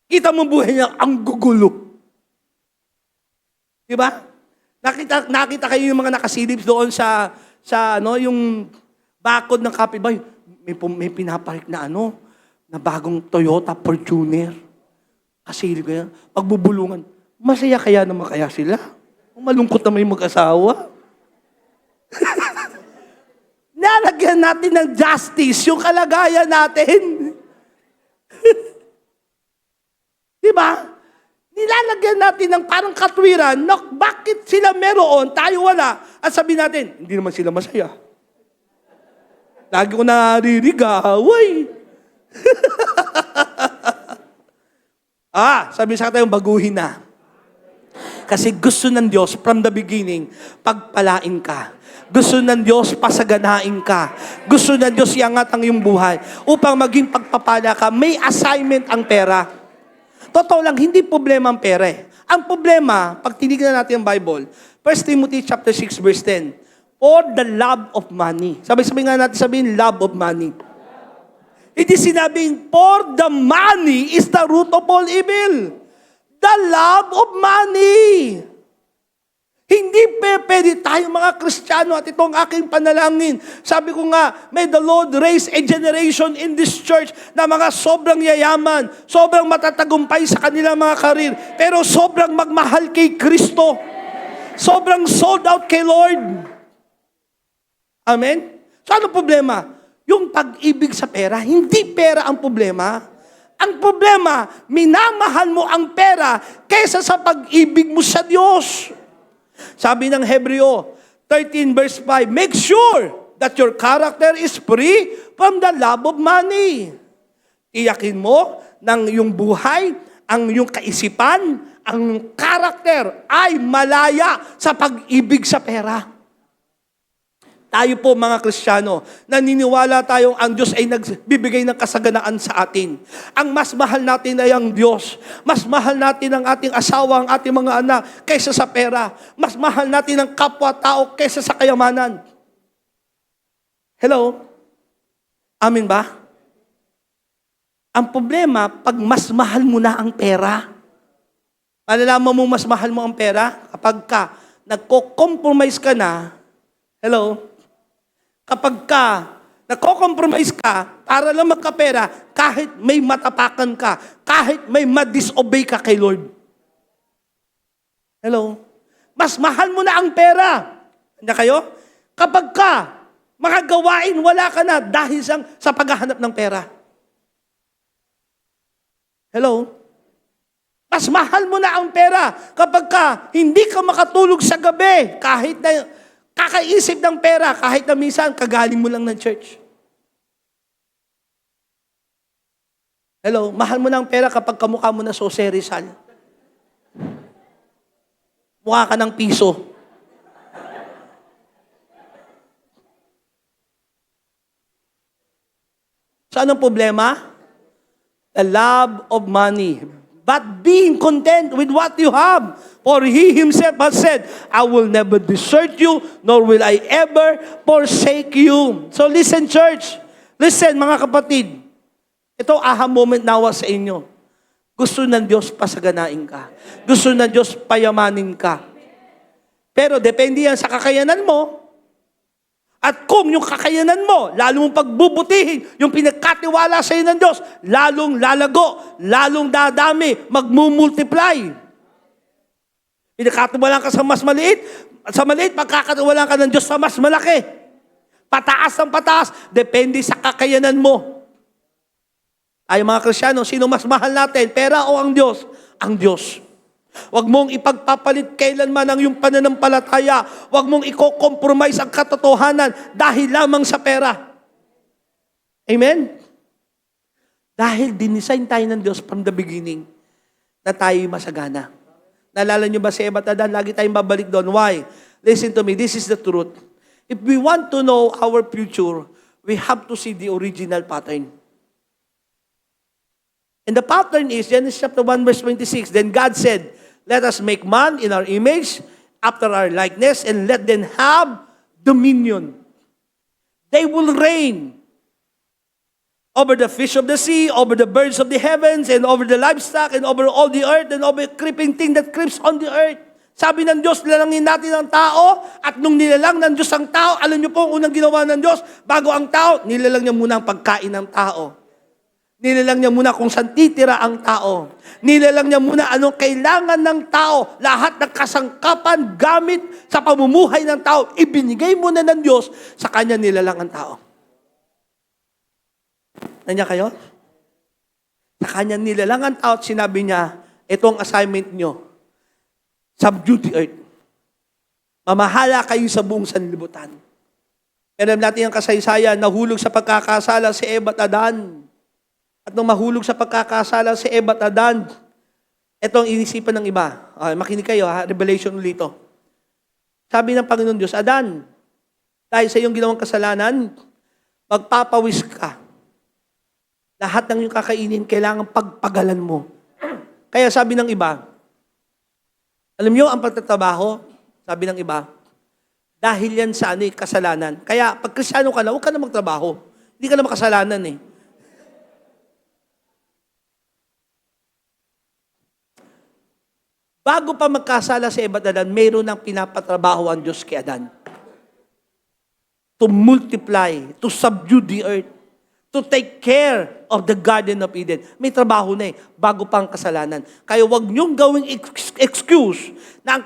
Kita mo buhay niya, ang gugulo. Diba? Nakita kayo yung mga nakasilip doon sa yung bakod ng kapitbahay. May pinaparik na na bagong Toyota Fortuner. Kasilip kaya, pagbubulungan, masaya kaya naman kaya sila? Malungkot na may mag-asawa. Nalagyan natin ng justice yung kalagayan natin. Diba? Nilalagyan natin ng parang katwiran na bakit sila meron, tayo wala. At sabihin natin, hindi naman sila masaya. Lagi ko naririnig, away. Sabi sa tayo, baguhin na. Kasi gusto ng Diyos, from the beginning, pagpalain ka. Gusto ng Diyos, pasaganain ka. Gusto ng Diyos, iangat ang iyong buhay. Upang maging pagpapala ka, may assignment ang pera. Totoo lang, hindi problema ang pera. Ang problema, pag tinignan natin ang Bible, 1 Timothy chapter 6, verse 10, for the love of money. Sabi nga natin, love of money. Hindi sinabing, for the money is the root of all evil. The love of money. Hindi pwede tayong mga Kristiyano at itong aking panalangin. Sabi ko nga, may the Lord raise a generation in this church na mga sobrang yayaman, sobrang matatagumpay sa kanilang mga karir, pero sobrang magmahal kay Kristo. Sobrang sold out kay Lord. Amen? So ano problema? Yung pag-ibig sa pera, hindi pera ang problema. Ang problema, minamahal mo ang pera kaysa sa pag-ibig mo sa Diyos. Sabi ng Hebreo 13 verse 5, make sure that your character is free from the love of money. Tiyakin mo ng yung buhay, ang yung kaisipan, ang karakter ay malaya sa pag-ibig sa pera. Tayo po mga Kristiyano, naniniwala tayong ang Diyos ay nagbibigay ng kasaganaan sa atin. Ang mas mahal natin ay ang Diyos. Mas mahal natin ang ating asawa, ang ating mga anak, kaysa sa pera. Mas mahal natin ang kapwa-tao kaysa sa kayamanan. Hello? Amin ba? Ang problema, pag mas mahal mo na ang pera, malalaman mo mas mahal mo ang pera kapag ka nagko-compromise ka na, hello? Kapag ka nagko-compromise ka para lang magkapera, kahit may matapakan ka, kahit may ma-disobey ka kay Lord. Hello? Mas mahal mo na ang pera. Handa kayo? Kapag ka mga gawain, wala ka na dahil sa paghahanap ng pera. Hello? Mas mahal mo na ang pera kapag ka hindi ka makatulog sa gabi kahit na kakaisip ng pera kahit na minsan kagaling mo lang ng church. Hello? Mahal mo na ang pera kapag kamukha mo na Jose Rizal. Mukha ka ng piso. So anong problema? The love of money. But being content with what you have. For He Himself has said, I will never desert you, nor will I ever forsake you. So listen, church. Listen, mga kapatid. Ito aha moment nawa sa inyo. Gusto ng Diyos pasaganain ka. Gusto ng Diyos payamanin ka. Pero depende yan sa kakayanan mo. At kung yung kakayanan mo, lalo mong pagbubutihin, yung pinagkatiwala sa iyo ng Diyos, lalong lalago, lalong dadami, magmumultiply. Pinagkatiwalaan ka sa mas maliit, pagkakatiwalaan ka ng Diyos sa mas malaki. Pataas ng pataas, depende sa kakayanan mo. Ay mga Kristiyano, sino mas mahal natin? Pera o ang Diyos? Ang Diyos. Huwag mong ipagpapalit kailanman ang iyong pananampalataya. Huwag mong i-compromise ang katotohanan dahil lamang sa pera. Amen? Dahil dinisign tayo ng Diyos from the beginning na tayo masagana. Naalala niyo ba si Eva at Adan? Lagi tayong babalik doon. Why? Listen to me, this is the truth. If we want to know our future, we have to see the original pattern. And the pattern is, Genesis chapter 1 verse 26, then God said, let us make man in our image, after our likeness, and let them have dominion. They will reign over the fish of the sea, over the birds of the heavens, and over the livestock, and over all the earth, and over creeping thing that creeps on the earth. Sabi ng Diyos, nilalangin natin ang tao, at nung nilalang ng Diyos ang tao, alam niyo po ang unang ginawa ng Diyos, bago ang tao, nilalang niya muna ang pagkain ng tao. Nilalang niya muna kung saan titira ang tao. Nilalang niya muna anong kailangan ng tao. Lahat ng kasangkapan, gamit sa pamumuhay ng tao, ibinigay muna ng Diyos sa kanya nilalang ang tao. Nandiyan kayo? Sa kanya nilalang ang tao at sinabi niya, itong assignment niyo, subdue the earth. Mamahala kayo sa buong sanlibutan. Alam natin ang kasaysayan, nahulog sa pagkakasala si Eva at Adan. At nung mahulog sa pagkakasala si Eva at Adan, ito ang inisipan ng iba. Makinig kayo, revelation ulit ito. Sabi ng Panginoon Diyos, Adan, dahil sa iyong ginawang kasalanan, magpapawis ka. Lahat ng iyong kakainin, kailangan pagpagalan mo. Kaya sabi ng iba, alam niyo ang pagtatrabaho, sabi ng iba, dahil yan sa kasalanan. Kaya pag Kristiyano ka na, huwag ka na magtrabaho. Hindi ka na makasalanan eh. Bago pa magkasala si Eva at Adan, mayroon ng pinapatrabaho ang Diyos kay Adan. To multiply, to subdue the earth, to take care of the Garden of Eden. May trabaho na bago pa ang kasalanan. Kaya huwag niyong gawing excuse na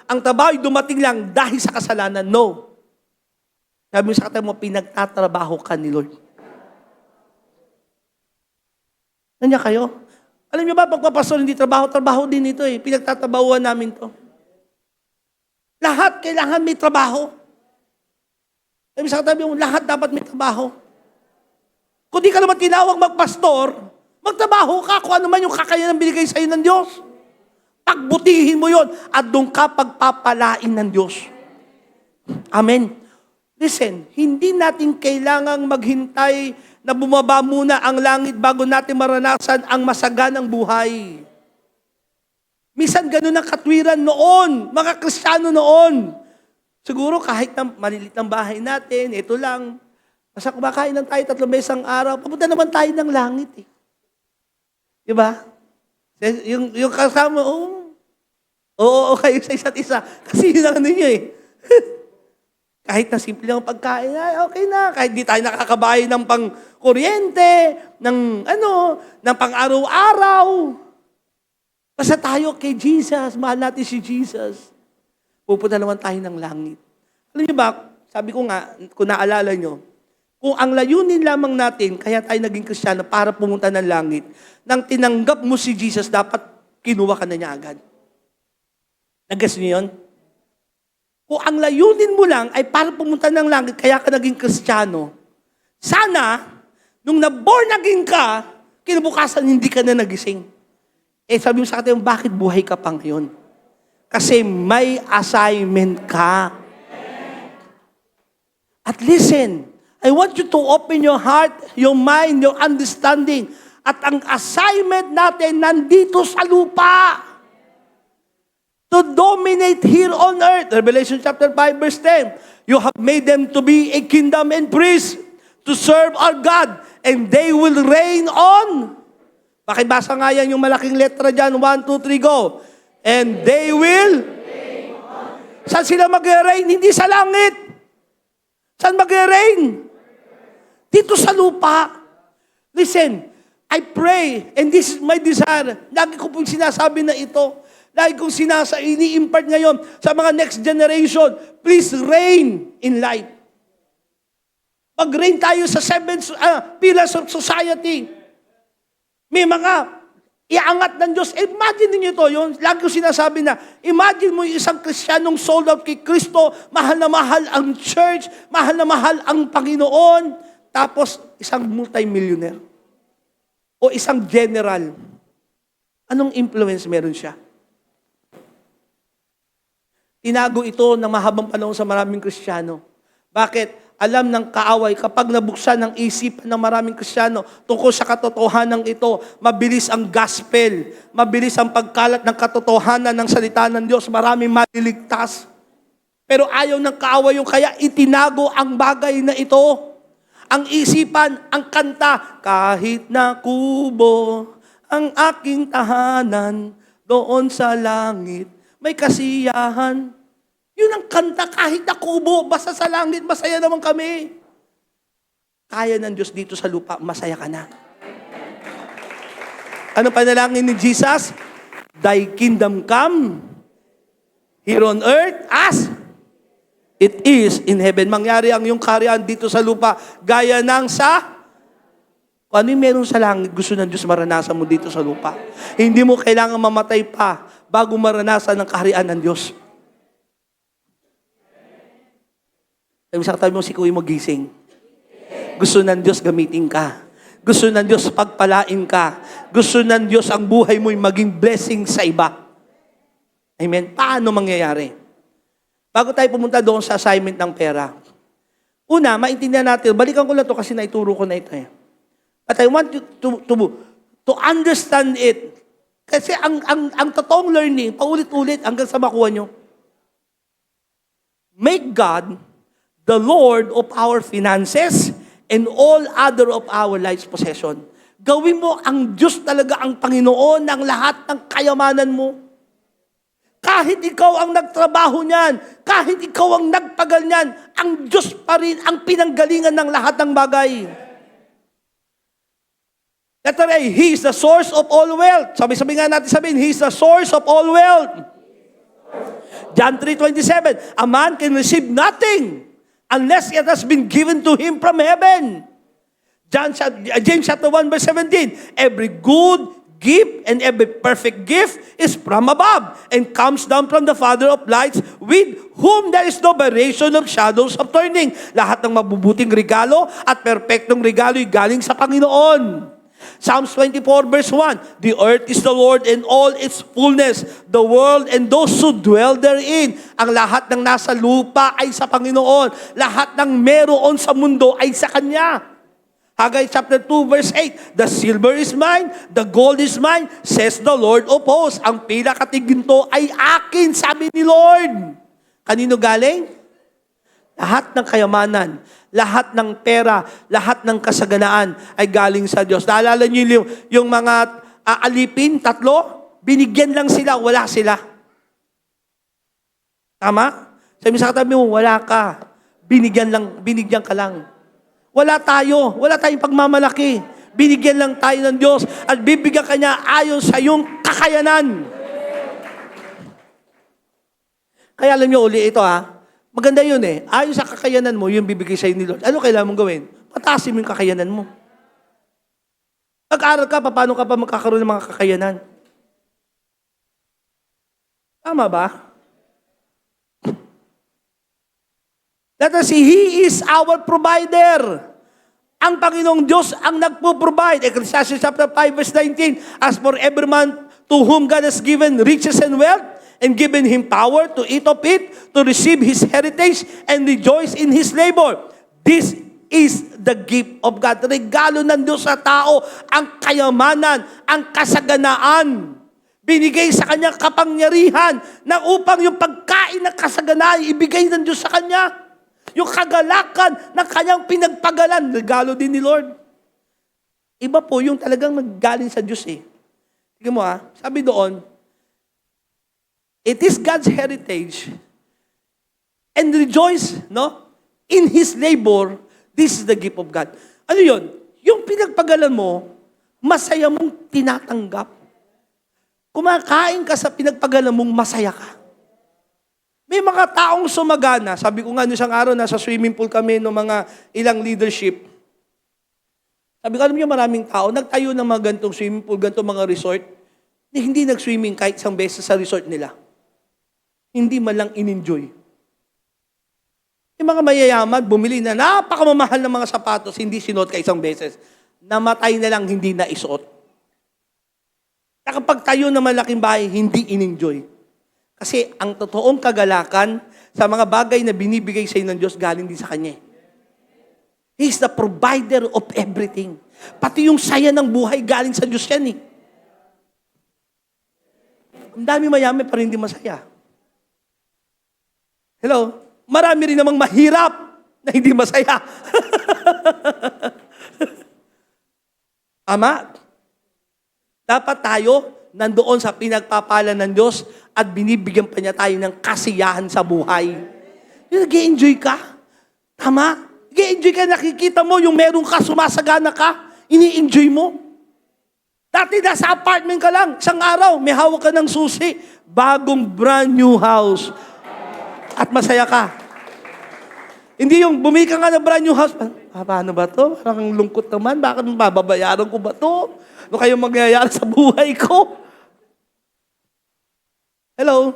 ang trabaho ay dumating lang dahil sa kasalanan. No. Sabi mo sa katabi mo, pinagtatrabaho ka ni Lord. Nandiyan kayo? Alam niyo ba, pagpapastor, hindi trabaho din ito eh. Pinagtatrabahuan namin to. Lahat kailangan may trabaho. Sabi mo, lahat dapat may trabaho. Kung di ka naman tinawag magpastor, magtrabaho ka kung ano man yung kakayanan binigay sa'yo ng Diyos. Pagbutihin mo yon at doon ka pagpapalain ng Diyos. Amen. Listen, hindi natin kailangang maghintay na bumaba muna ang langit bago natin maranasan ang masaganang buhay. Minsan ganun ang katwiran noon, mga Kristiyano noon. Siguro kahit na malilit ang bahay natin, ito lang, basta kumakain lang tayo 3 beses ang araw, papunta naman tayo ng langit eh. Diba? Yung kasama, oo, kayo sa isa't isa. Kasi yun ang ninyo eh. Kahit na simple lang ang pagkain, ay okay na. Kahit di tayo nakakabayad ng pang-kuryente, ng pang-araw-araw. Basta tayo kay Jesus, mahal natin si Jesus. Pupunta naman tayo ng langit. Alam niyo ba, sabi ko nga, kung naalala niyo, kung ang layunin lamang natin, kaya tayo naging Kristiyano para pumunta ng langit, nang tinanggap mo si Jesus, dapat kinuha ka na niya agad. Nagas niyo yun? Kung ang layunin mo lang ay para pumunta ng langit, kaya ka naging Kristiyano, sana, nung na-born again ka, kinabukasan hindi ka na nagising. Sabi mo sa atin, bakit buhay ka pa ngayon? Kasi may assignment ka. At listen, I want you to open your heart, your mind, your understanding. At ang assignment natin nandito sa lupa. To dominate here on earth. Revelation chapter 5 verse 10. You have made them to be a kingdom and priests to serve our God, and they will reign on. Pakibasa nga yan yung malaking letra dyan. 1, 2, 3, go. And they will. Saan sila mag-reign? Hindi sa langit. Saan mag-reign? Dito sa lupa. Listen, I pray, and this is my desire. Lagi ko pong sinasabi na ito. Lagi kong ini-impart ngayon sa mga next generation, please reign in life. Mag-reign tayo sa 7 pillars of society. May mga iangat ng Diyos. Imagine niyo ito, yung lagi kong sinasabi na, imagine mo yung isang Kristiyanong sold out kay Kristo, mahal na mahal ang church, mahal na mahal ang Panginoon, tapos isang multi-millionaire o isang general. Anong influence meron siya? Tinago ito ng mahabang panahon sa maraming Kristiyano. Bakit? Alam ng kaaway, kapag nabuksan ng isipan ng maraming Kristiyano tungkol sa katotohanan ito, mabilis ang gospel, mabilis ang pagkalat ng katotohanan ng salita ng Diyos, maraming maliligtas. Pero ayaw ng kaaway yung kaya itinago ang bagay na ito. Ang isipan, ang kanta, kahit na kubo ang aking tahanan doon sa langit, may kasiyahan. Yun ang kanta, kahit na kubo, basta sa langit, masaya naman kami. Kaya ng Diyos dito sa lupa, masaya ka na. Ano panalangin ni Jesus? Thy kingdom come here on earth as it is in heaven. Mangyari ang iyong kaharian dito sa lupa, gaya ng sa... Kung ano yung meron sa langit, gusto ng Diyos maranasan mo dito sa lupa. Hindi mo kailangan mamatay pa bago maranasan ng kaharian ng Diyos. Sabi mo, si Kuya mo gising. Gusto ng Diyos gamitin ka. Gusto ng Diyos pagpalain ka. Gusto ng Diyos ang buhay mo'y maging blessing sa iba. Amen? Paano mangyayari? Bago tayo pumunta doon sa assignment ng pera. Una, maintindihan natin, balikan ko lang ito kasi naituro ko na ito eh. But I want you to understand it. Kasi ang totoong learning, paulit-ulit hanggang sa makuha nyo. Make God the Lord of our finances and all other of our life's possession. Gawin mo ang Diyos talaga ang Panginoon ng lahat ng kayamanan mo. Kahit ikaw ang nagtrabaho niyan, kahit ikaw ang nagpagal niyan, ang Diyos pa rin ang pinanggalingan ng lahat ng bagay. Letter A, He is the source of all wealth. Sabi nga natin sabihin, He is the source of all wealth. John 3:27, a man can receive nothing unless it has been given to him from heaven. James chapter 1 verse 17, every good gift and every perfect gift is from above and comes down from the Father of lights, with whom there is no variation of shadows of turning. Lahat ng mabubuting regalo at perpektong regalo ay galing sa Panginoon. Psalms 24 verse 1, the earth is the Lord and all its fullness, the world and those who dwell therein. Ang lahat ng nasa lupa ay sa Panginoon. Lahat ng meron sa mundo ay sa Kanya. Haggai chapter 2 verse 8, the silver is mine, the gold is mine, says the Lord of hosts. Ang pinakatiginto ay akin, sabi ni Lord. Kanino galing? Lahat ng kayamanan, lahat ng pera, lahat ng kasaganaan ay galing sa Diyos. Naalala niyo yung mga alipin, 3? Binigyan lang sila, wala sila. Tama? Sabi sa katabi mo, wala ka. Binigyan ka lang. Wala tayong pagmamalaki. Binigyan lang tayo ng Diyos at bibigyan ka niya ayon sa iyong kakayanan. Kaya alam niyo uli ito maganda yun ayon sa kakayanan mo, yung bibigay sa ni Lord. Ano kailangan mong gawin? Patasin mo yung kakayanan mo. Pag-aral ka, paano ka pa magkakaroon ng mga kakayanan? Tama ba? Let us see, He is our provider. Ang Panginoong Diyos ang nagpo-provide. Ecclesiastes chapter 5 verse 19, as for every man to whom God has given riches and wealth, and given him power to eat of it, to receive his heritage, and rejoice in his labor. This is the gift of God. Regalo ng Diyos sa tao, ang kayamanan, ang kasaganaan. Binigay sa kanya kapangyarihan na upang yung pagkain ng kasaganaan, ibigay ng Diyos sa kanya. Yung kagalakan na kanyang pinagpagalan, regalo din ni Lord. Iba po yung talagang naggaling sa Diyos Tingnan mo sabi doon, it is God's heritage, and rejoice, in His labor. This is the gift of God. Ano yun? Yung pinagpagalan mo, masaya mong tinatanggap. Kumakain ka sa pinagpagalan mong masaya ka. May mga taong sumagana. Sabi ko nga, isang araw, nasa swimming pool kami ng mga ilang leadership. Sabi ko, alam niyo, maraming tao, nagtayo ng mga gantong swimming pool, gantong mga resort, na hindi nag-swimming kahit isang beses sa resort nila. Hindi man lang in-enjoy. Yung mga mayayaman, bumili na napakamamahal ng mga sapatos, hindi sinuot kahit isang beses. Namatay na lang, hindi na isuot. Kapag tayo na malaking bahay, hindi in-enjoy. Kasi ang totoong kagalakan sa mga bagay na binibigay sa ng Diyos, galing din sa Kanya. He's the provider of everything. Pati yung saya ng buhay, galing sa Diyos yan Ang dami mayami pa rin hindi masaya. Hello? Marami rin namang mahirap na hindi masaya. Ama, dapat tayo nandoon sa pinagpapala ng Diyos at binibigyan pa niya tayo ng kasiyahan sa buhay. Nag-i-enjoy ka. Tama? Nag-i-enjoy ka, nakikita mo yung meron ka, sumasagana ka, ini-enjoy mo. Dati nasa apartment ka lang, isang araw, may hawak ka ng susi, bagong brand new house, at masaya ka. Hindi yung bumili ka nga ng brand new house, paano ba to? Parang lungkot naman, bakit mababayaran ko ba to? Ano kayo mangyayari sa buhay ko? Hello?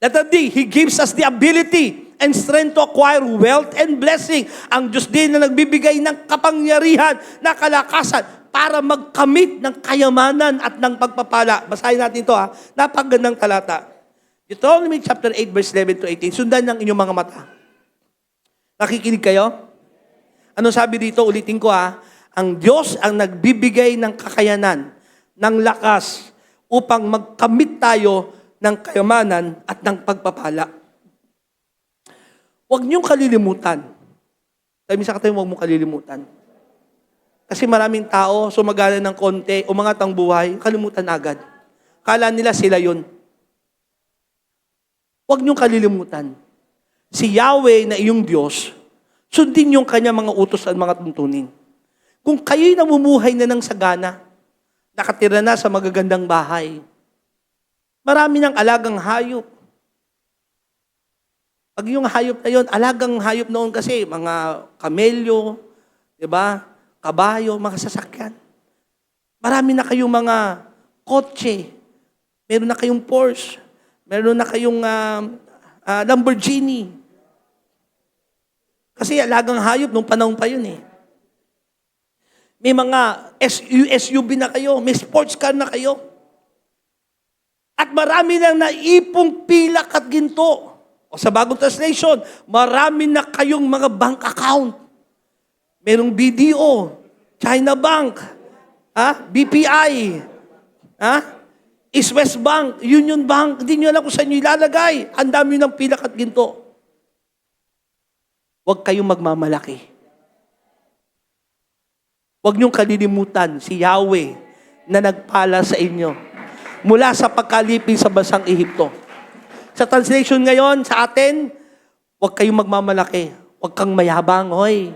Letter D, He gives us the ability and strength to acquire wealth and blessing. Ang Diyos din na nagbibigay ng kapangyarihan, na kalakasan para magkamit ng kayamanan at ng pagpapala. Basahin natin ito Napakagandang talata. Deuteronomy chapter 8 verse 11 to 18. Sundan ng inyong mga mata. Nakikinig kayo? Ano sabi dito? Ulitin ko Ang Diyos ang nagbibigay ng kakayanan, ng lakas, upang magkamit tayo ng kayamanan at ng pagpapala. Huwag niyong kalilimutan. Sabi sa katayo, huwag mong kalilimutan. Kasi maraming tao, sumagana ng konti, umangat ang buhay, kalimutan agad. Kala nila sila yun. Huwag niyong kalilimutan. Si Yahweh na iyong Diyos, sundin yung kanya mga utos at mga tuntunin. Kung kayo'y namumuhay na ng sagana, nakatira na sa magagandang bahay, marami ng alagang hayop. Pag yung hayop na yun, alagang hayop noon kasi, mga kamelyo, di ba? Kabayo, mga sasakyan. Marami na kayong mga kotse. Meron na kayong Porsche. Meron na kayong Lamborghini. Kasi alagang hayop nung panahon pa yun eh. May mga SUV na kayo. May sports car na kayo. At marami nang naipong pilak at ginto. O sa bagong translation, marami na kayong mga bank account. Merong BDO, China Bank, BPI, East West Bank, Union Bank. Hindi nyo alam kung saan nyo ilalagay. Ang dami ng pilak at ginto. Huwag kayong magmamalaki. Huwag niyong kalilimutan si Yahweh na nagpala sa inyo mula sa pagkalipin sa bansang Ehipto. Sa translation ngayon, sa atin, huwag kayong magmamalaki. Huwag kang mayabang, hoy.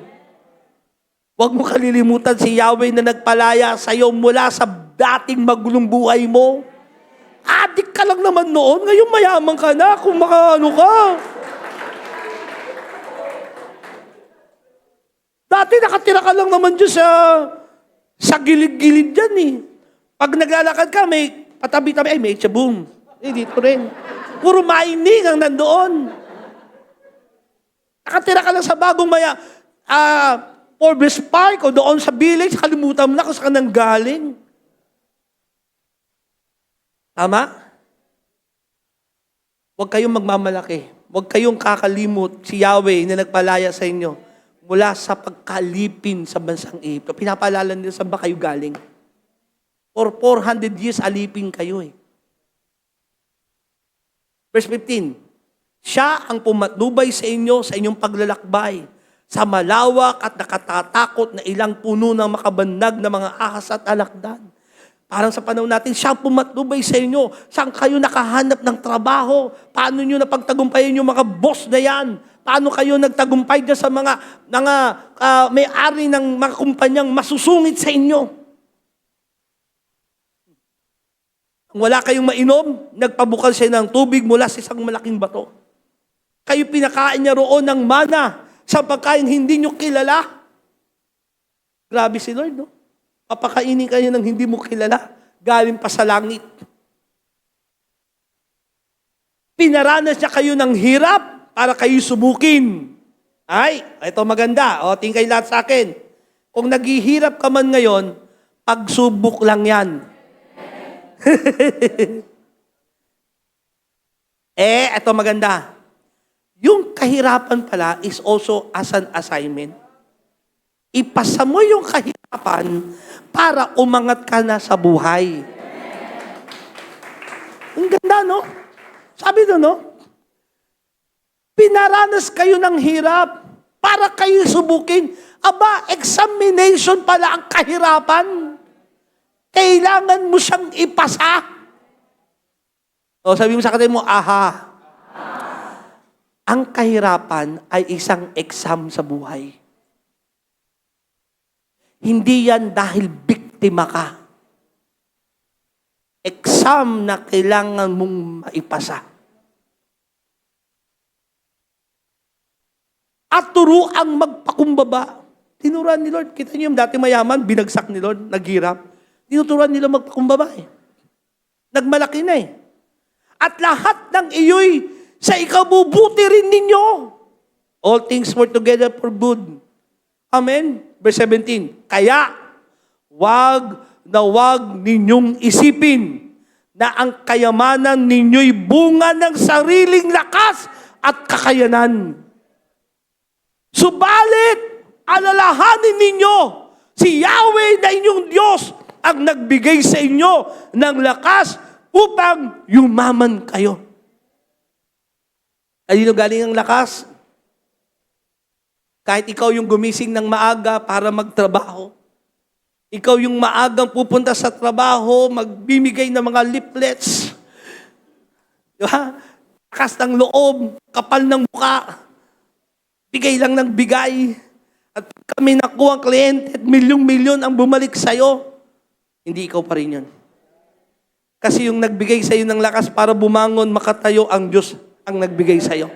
Huwag mo kalilimutan si Yahweh na nagpalaya sa iyo mula sa dating magulong buhay mo. Adik ka lang naman noon, ngayon mayaman ka na kung makaano ka. Dati nakatira ka lang naman dyan sa gilid-gilid dyan eh. Pag naglalakad ka, may patabi-tabi, ay may chabum. Dito rin. Puro mining ang nandoon. Nakatira ka lang sa bagong Forbes Park o doon sa village, kalimutan mo na kung saan ka nang galing. Tama? Huwag kayong magmamalaki. Huwag kayong kakalimot si Yahweh na nagpalaya sa inyo mula sa pagkalipin sa bansang Ehipto. Pinapaalala nila saan ba kayo galing? For 400 years, alipin kayo eh. Verse 15, siya ang pumatnubay sa inyo sa inyong paglalakbay sa malawak at nakatatakot na ilang puno ng makabandag na mga ahas at alakdan. Parang sa panahon natin, siya ang pumatnubay sa inyo. Saan kayo nakahanap ng trabaho? Paano nyo napagtagumpayan yung mga boss na yan? Paano kayo nagtagumpay dyan sa mga may-ari ng mga kumpanyang masusungit sa inyo? Wala kayong mainom, nagpabukal siya ng tubig mula sa isang malaking bato. Kayo pinakain niya roon ng mana sa pagkain hindi nyo kilala. Grabe si Lord, no? Papakainin kayo ng hindi mo kilala, galing pa sa langit. Pinaranas niya kayo ng hirap para kayo subukin. Ay, ito maganda. O, tingin kayo lahat sa akin. Kung naghihirap ka man ngayon, pagsubok lang yan. Ito maganda. Yung kahirapan pala is also as an assignment. Ipasa mo yung kahirapan para umangat ka na sa buhay. Ang ganda, no? Sabi doon, no? Pinaranas kayo ng hirap para kayo subukin. Aba, examination pala ang kahirapan. Kailangan mo siyang ipasa. O sabi mo sa kanila mo, aha. Ang kahirapan ay isang exam sa buhay. Hindi yan dahil biktima ka. Exam na kailangan mong maipasa. At turuang magpakumbaba. Tinuruan ni Lord. Kita niyo yung dati mayaman, binagsak ni Lord, naghirap. Tinuturuan nila magpakumbaba eh. Nagmalaki na eh. At lahat ng iyo'y sa ikabubuti rin ninyo. All things work together for good. Amen? Verse 17, kaya, wag ninyong isipin na ang kayamanan ninyo'y bunga ng sariling lakas at kakayanan. Subalit, alalahanin ninyo, si Yahweh na inyong Diyos ang nagbigay sa inyo ng lakas upang yumaman kayo. Kanino galing ang lakas? Kahit ikaw yung gumising ng maaga para magtrabaho. Ikaw yung maagang pupunta sa trabaho, magbimigay ng mga leaflets. Diba? Lakas ng loob, kapal ng muka. Bigay lang ng bigay. At kami nakuha ang kliyente at milyong-milyon ang bumalik sa'yo. Hindi ikaw pa rin yun. Kasi yung nagbigay sa'yo ng lakas para bumangon, makatayo, ang Diyos ang nagbigay sa'yo.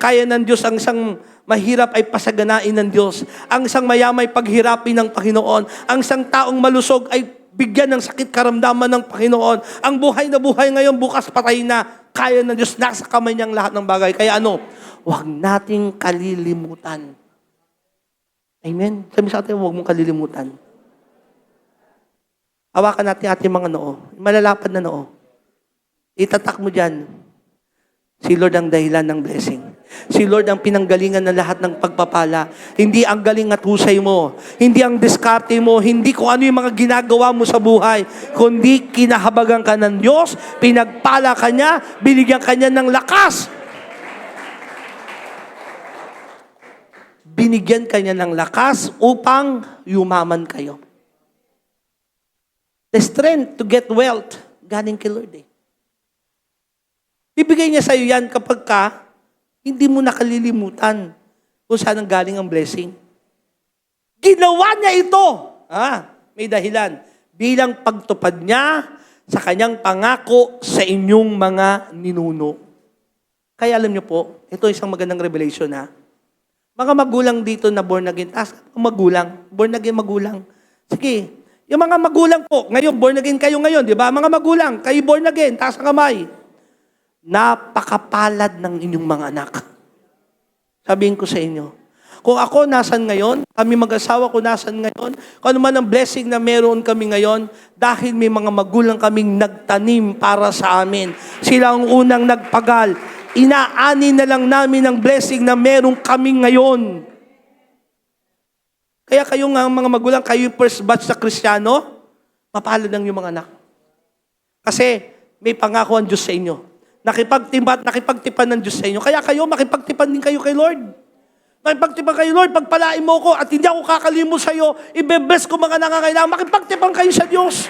Kaya ng Diyos ang isang mahirap ay pasaganain ng Diyos. Ang isang mayamay paghirapin ng Panginoon. Ang isang taong malusog ay bigyan ng sakit karamdaman ng Panginoon. Ang buhay na buhay ngayon, bukas patay na. Kaya ng Diyos, nasa kamay niyang lahat ng bagay. Kaya huwag nating kalilimutan. Amen? Sabi sa atin, huwag mong kalilimutan. Hawakan natin ating mga noo. Malalapad na noo. Itatak mo dyan. Si Lord ang dahilan ng blessing. Si Lord ang pinanggalingan ng lahat ng pagpapala. Hindi ang galing at husay mo. Hindi ang diskarte mo. Hindi kung ano yung mga ginagawa mo sa buhay. Kundi kinahabagan ka ng Diyos, pinagpala ka niya, binigyan ka niya ng lakas. Binigyan ka niya ng lakas upang yumaman kayo. The strength to get wealth, galing kay Lord eh. Bibigay niya sa iyo yan kapag hindi mo nakalilimutan kung saan ang galing ang blessing. Ginawa niya ito. May dahilan. Bilang pagtupad niya sa kanyang pangako sa inyong mga ninuno. Kaya alam niyo po, ito isang magandang revelation Mga magulang dito na born again. Magulang. Born again magulang. Sige. Yung mga magulang po, ngayon, born again kayo ngayon, di ba? Mga magulang, kayo born again, taas ang kamay. Napakapalad ng inyong mga anak. Sabihin ko sa inyo, kung ako nasan ngayon, kami mag-asawa ko nasan ngayon, kung ano man ang blessing na meron kami ngayon, dahil may mga magulang kaming nagtanim para sa amin. Sila ang unang nagpagal. Inaani na lang namin ang blessing na meron kami ngayon. Kaya kayo nga mga magulang, kayo yung first batch sa Kristiyano, mapalad ng yung mga anak. Kasi may pangako ang Diyos sa inyo. Nakipagtipan ng Diyos sa inyo. Kaya kayo, makipagtipan din kayo kay Lord. Makipagtipan kayo, Lord, pagpalain mo ko at hindi ako kakalimot sa iyo, ibe-bless ko mga nangangailangan. Makipagtipan kayo sa Diyos.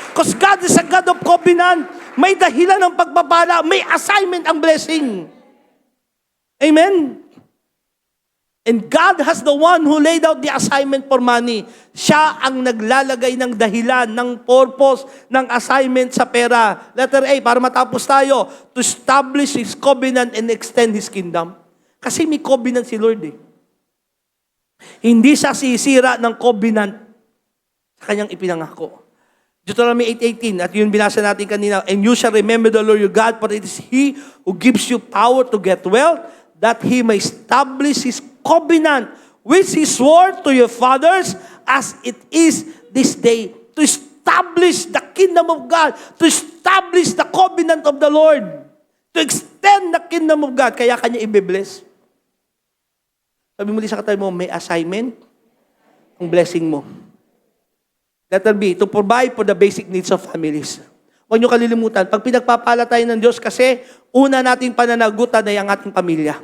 Because God is a God of covenant. May dahilan ng pagpapala. May assignment ang blessing. Amen? And God has the one who laid out the assignment for money. Siya ang naglalagay ng dahilan, ng purpose, ng assignment sa pera. Letter A, para matapos tayo, to establish His covenant and extend His kingdom. Kasi may covenant si Lord Hindi siya sisira ng covenant sa kanyang ipinangako. Deuteronomy 8:18, at yun binasa natin kanina, and you shall remember the Lord your God, for it is He who gives you power to get wealth, that He may establish His covenant, which He swore to your fathers, as it is this day. To establish the kingdom of God, to establish the covenant of the Lord, to extend the kingdom of God, kaya kanya i-bless. Sabi mo sa katabi mo, may assignment ang blessing mo. Letter B, to provide for the basic needs of families. Huwag niyo kalilimutan, pag pinagpapala tayo ng Diyos kasi, una nating pananagutan ay ang ating pamilya.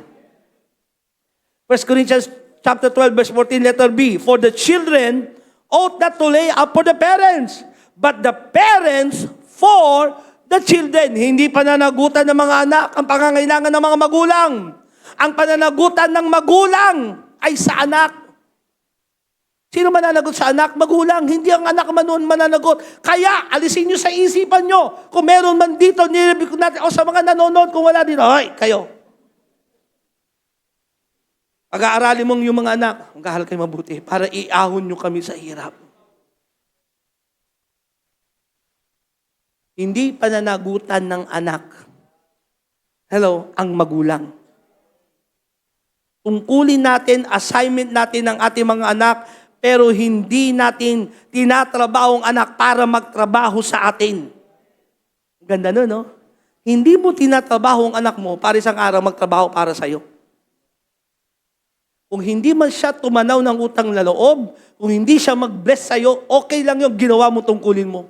1 Corinthians chapter 12, verse 14, letter B, for the children ought not to lay up for the parents, but the parents for the children. Hindi pananagutan ng mga anak ang pangangailangan ng mga magulang. Ang pananagutan ng magulang ay sa anak. Sino mananagot sa anak? Magulang. Hindi ang anak mananagot. Kaya, alisin nyo sa isipan nyo. Kung meron man dito, nilibig natin, o sa mga nanonood, kung wala dito, hoy, kayo. Pag-aaralin mong yung mga anak, magkahal kayo mabuti, para iahon nyo kami sa hirap. Hindi pananagutan ng anak. Hello, ang magulang. Tungkulin natin, assignment natin ng ating mga anak, pero hindi natin tinatrabaho ang anak para magtrabaho sa atin. Ganda nun, no? Hindi mo tinatrabaho ang anak mo para isang araw magtrabaho para sa'yo. Kung hindi man siya tumanaw ng utang na loob, kung hindi siya mag-bless sa'yo, okay lang yung ginawa mo, tungkulin mo.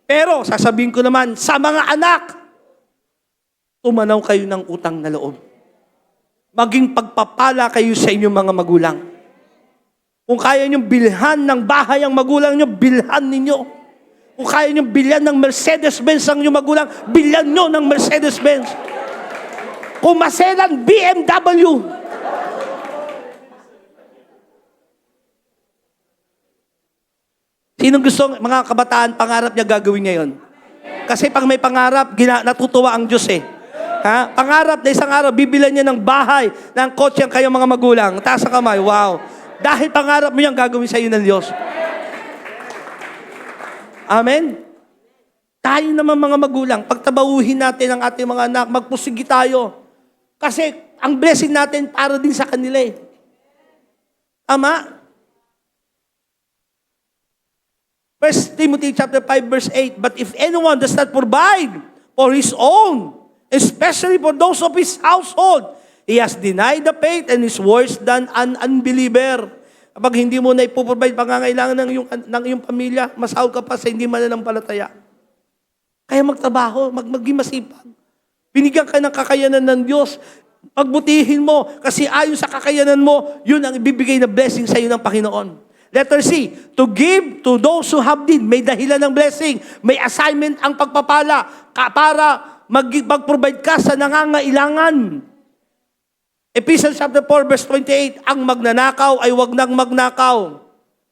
Pero, sasabihin ko naman, sa mga anak, tumanaw kayo ng utang na loob. Maging pagpapala kayo sa inyong mga magulang. Kung kaya niyong bilhan ng bahay ang magulang niyo, bilhan ninyo. Kung kaya niyong bilhan ng Mercedes-Benz ang inyong magulang, bilhan niyo ng Mercedes-Benz. Kung maselan, BMW. Sinong gusto, mga kabataan, pangarap niya gagawin ngayon? Kasi pag may pangarap, natutuwa ang Diyos Pangarap na isang araw, bibilan niya ng bahay, ng kotse ang kayong mga magulang. Taas ang kamay, wow. Dahil pangarap mo yan, gagawin sa iyo ng Diyos. Amen? Tayo naman mga magulang, pagtabauhin natin ang ating mga anak, magpusigi tayo. Kasi ang blessing natin para din sa kanila eh. Tama? 1 Timothy chapter 5 verse 8, but if anyone does not provide for his own, especially for those of his household, he has denied the faith and is worse than an unbeliever. Kapag hindi mo na ipoprovide pangangailangan ng iyong pamilya, masahol ka pa sa hindi mananampalataya. Kaya magtrabaho, maging masipag. Binigyan ka ng kakayanan ng Diyos. Pagbutihin mo, kasi ayon sa kakayanan mo, yun ang ibibigay na blessing sa iyo ng Panginoon. Letter C, to give to those who have need. May dahilan ng blessing. May assignment ang pagpapala para mag-provide ka sa nangangailangan. Ephesians chapter 4 verse 28, ang magnanakaw ay wag nang magnakaw.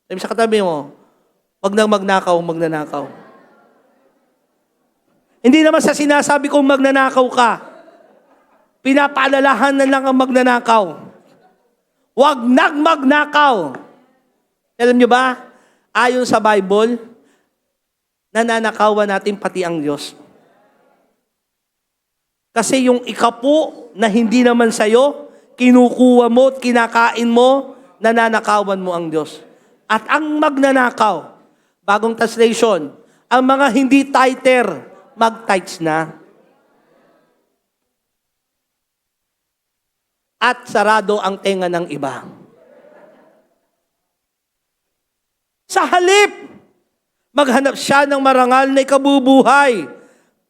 Sabi sa katabi mo, wag nang magnanakaw. Hindi naman sa sinasabi kong magnanakaw ka. Pinapaalalahan na lang ang magnanakaw. Wag nang magnakaw. Alam nyo ba, ayon sa Bible, nananakawan natin pati ang Diyos. Kasi yung ikapo na hindi naman sa'yo, kinukuha mo at kinakain mo, nananakawan mo ang Diyos. At ang magnanakaw, bagong translation, ang mga hindi tither, mag-tithes na. At sarado ang tenga ng iba. Sa halip, maghanap siya ng marangal na ikabubuhay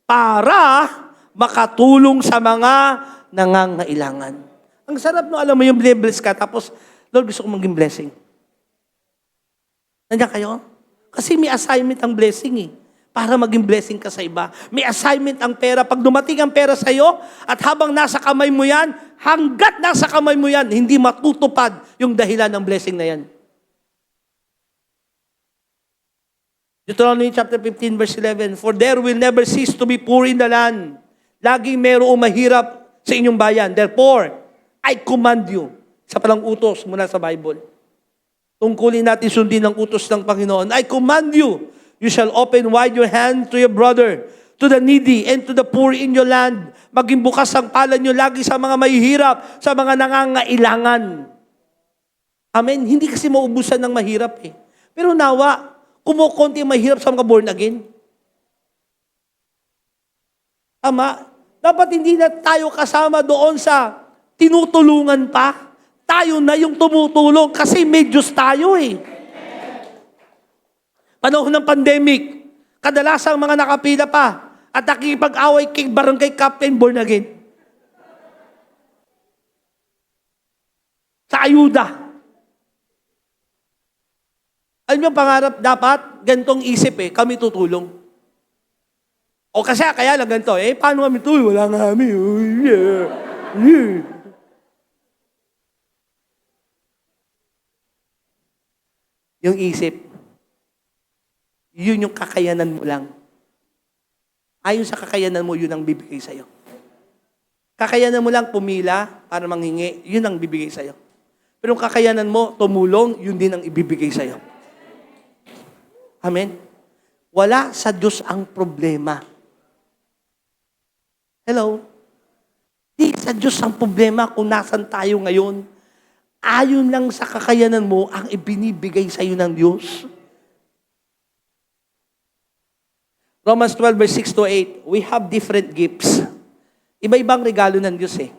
para makatulong sa mga nangangailangan. Ang sarap no, alam mo yung bless ka, tapos, Lord, gusto ko maging blessing. Nandiyan kayo? Kasi may assignment ang blessing eh. Para maging blessing ka sa iba. May assignment ang pera. Pag dumating ang pera sa iyo, at habang nasa kamay mo yan, hanggat nasa kamay mo yan, hindi matutupad yung dahilan ng blessing na yan. Deuteronomy chapter 15 verse 11, for there will never cease to be poor in the land. Laging mayroong mahirap sa inyong bayan. Therefore, I command you. Sa palang utos mula sa Bible. Tungkulin natin sundin ang utos ng Panginoon. I command you, you shall open wide your hand to your brother, to the needy, and to the poor in your land. Maging bukas ang palad nyo lagi sa mga mahihirap, sa mga nangangailangan. Amen? Hindi kasi maubusan ng mahirap eh. Pero nawa, kumukunti ang mahirap sa mga born again. Tama? Dapat hindi na tayo kasama doon sa tinutulungan pa. Tayo na yung tumutulong kasi may Diyos tayo eh. Panahon ng pandemic, kadalasang mga nakapila pa at nakikipag-away kay barangay captain born again. Sa ayuda. Alam niyo, pangarap dapat, gantong isip eh, kami tutulong. O kasi kaya lang ganito, eh, paano kami tulong? Wala nga kami. Yung isip, yun yung kakayanan mo lang. Ayon sa kakayanan mo, yun ang bibigay sa'yo. Kakayanan mo lang pumila para manghingi, yun ang bibigay sa'yo. Pero kung kakayanan mo tumulong, yun din ang ibibigay sa'yo. Amen? Wala sa Diyos ang problema. Hello? Di sa Diyos ang problema kung nasan tayo ngayon. Ayon lang sa kakayanan mo ang ibinibigay sa iyo ng Diyos. Romans 12 verse 6 to 8, we have different gifts. Iba-ibang regalo ng Diyos eh.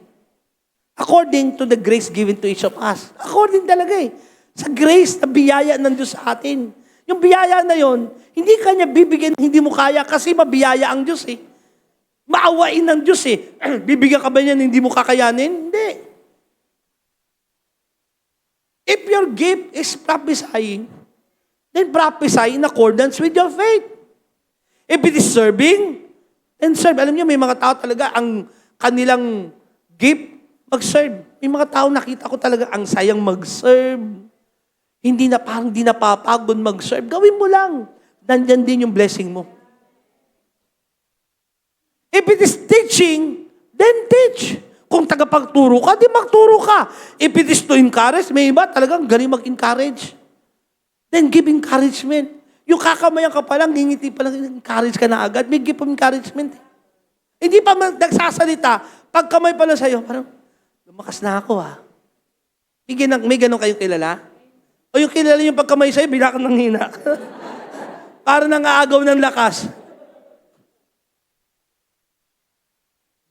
According to the grace given to each of us. According talaga eh. Sa grace na biyaya ng Diyos sa atin. Yung biyaya na yon, hindi ka niya bibigyan, hindi mo kaya kasi mabiyaya ang Diyos eh. Maawain ng Diyos eh. Bibigyan ka ba niyan, hindi mo kakayanin? Hindi. If your gift is prophesying, then prophesy in accordance with your faith. If it is serving, then serve. Alam niyo, may mga tao talaga, ang kanilang gift, mag-serve. May mga tao nakita ko talaga, ang sayang mag-serve. Hindi na parang di napapagod mag-serve. Gawin mo lang. Nandyan din yung blessing mo. If it is teaching, then teach. Kung tagapagturo ka, di magturo ka. If it is to encourage, may iba talagang galing mag-encourage. Then give encouragement. Yung kakamayan ka pa lang, ngingiti pa lang, encourage ka na agad. May gift of encouragement. Hindi pa nagsasalita, pag kamay pa lang sa'yo, parang, lumakas na ako May ganun kayong kilala? O yung kilala yung pagkamay sa'yo, bila kang nanghina. Para nangaagaw ng lakas.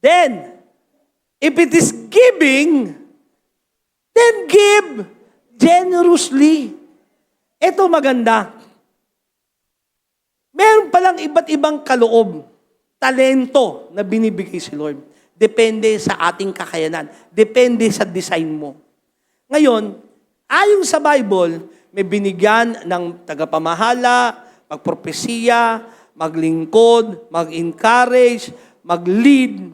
Then, if it is giving, then give generously. Ito maganda. Meron palang iba't ibang kaloob, talento na binibigay si Lord. Depende sa ating kakayanan. Depende sa design mo. Ngayon, ayon sa Bible, may binigyan ng tagapamahala, magpropesiya, maglingkod, mag-encourage, mag-lead.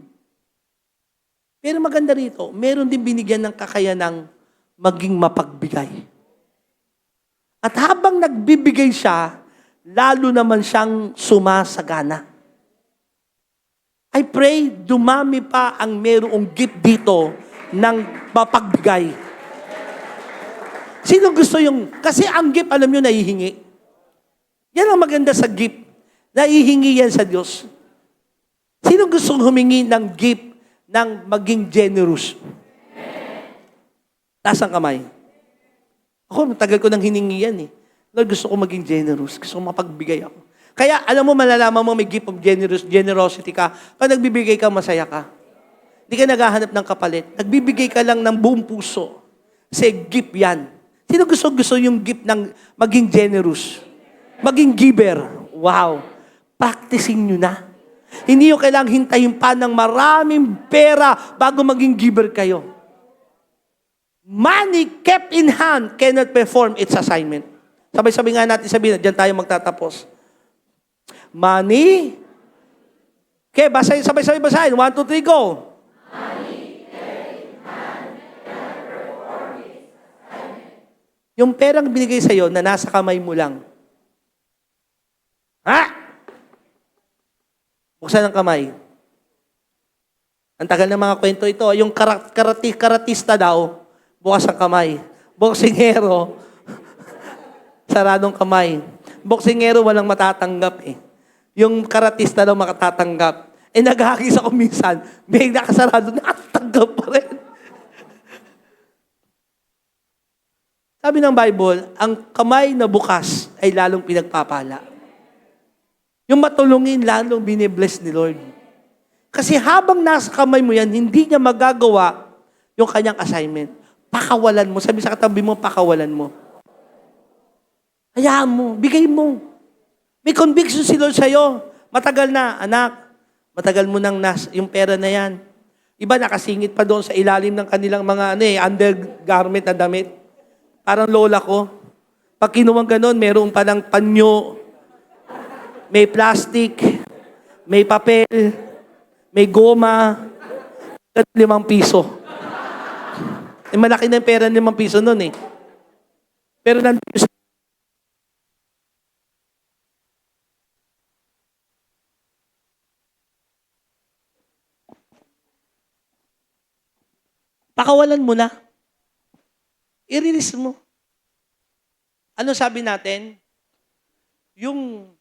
Pero maganda rito, meron din binigyan ng kakayanang maging mapagbigay. At habang nagbibigay siya, lalo naman siyang sumasagana. I pray, dumami pa ang merong gift dito ng mapagbigay. Sino gusto yung... Kasi ang gift, alam nyo, naihingi. Yan ang maganda sa gift. Naihingi yan sa Diyos. Sino gusto humingi ng gift ng maging generous? Taas ang kamay. Ako, matagal ko nang hiningi yan Lord, gusto ko maging generous. Gusto ko mapagbigay ako. Kaya, alam mo, malalaman mo may gift of generosity ka. Pag nagbibigay ka, masaya ka. Hindi ka naghahanap ng kapalit. Nagbibigay ka lang ng buong puso. Kasi gift yan. Sino gusto yung gift ng maging generous? Maging giver. Wow. Practicing nyo na. Hindi nyo kailangang hintayin pa ng maraming pera bago maging giver kayo. Money kept in hand cannot perform its assignment. Sabay-sabay nga natin sabihin, diyan tayo magtatapos. Money. Okay, basahin, sabay-sabay basahin. 1, 2, 3, go. Money kept in hand cannot perform its assignment. Yung perang binigay sa'yo na nasa kamay mo lang. Buksan ang kamay. Ang tagal ng mga kwento ito. Yung karatista daw, bukas ang kamay. Boksingero, saradong kamay. Boksingero, walang matatanggap Yung karatista daw makatatanggap. Naghahagis ako minsan, may nakasarado, nakatanggap pa rin. Sabi ng Bible, ang kamay na bukas ay lalong pinagpapala. Yung matulungin, lalong binibless ni Lord. Kasi habang nasa kamay mo yan, hindi niya magagawa yung kanyang assignment. Pakawalan mo. Sabi sa katabi mo, pakawalan mo. Hayaan mo. Bigay mo. May conviction si Lord sa'yo. Matagal na, anak. Matagal mo nang yung pera na yan. Iba nakasingit pa doon sa ilalim ng kanilang mga undergarment na damit. Parang lola ko. Pag kinuwang ganun, meron pa ng panyo, may plastic, may papel, may goma, 5 piso. Malaki na yung pera 5 piso nun Pero nandito pakawalan mo na. I-release mo. Ano sabi natin? Yung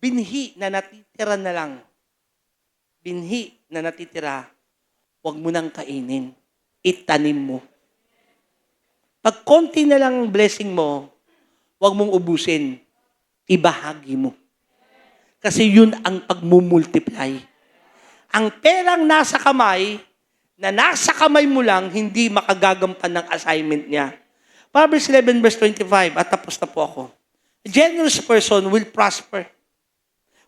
binhi na natitira na lang. Binhi na natitira, huwag mo nang kainin. Itanim mo. Pag konti na lang ang blessing mo, huwag mong ubusin. Ibahagi mo. Kasi yun ang pagmumultiply. Ang perang nasa kamay, na nasa kamay mo lang, hindi makagagampan ng assignment niya. Proverbs 11 verse 25, at tapos na po ako. A generous person will prosper.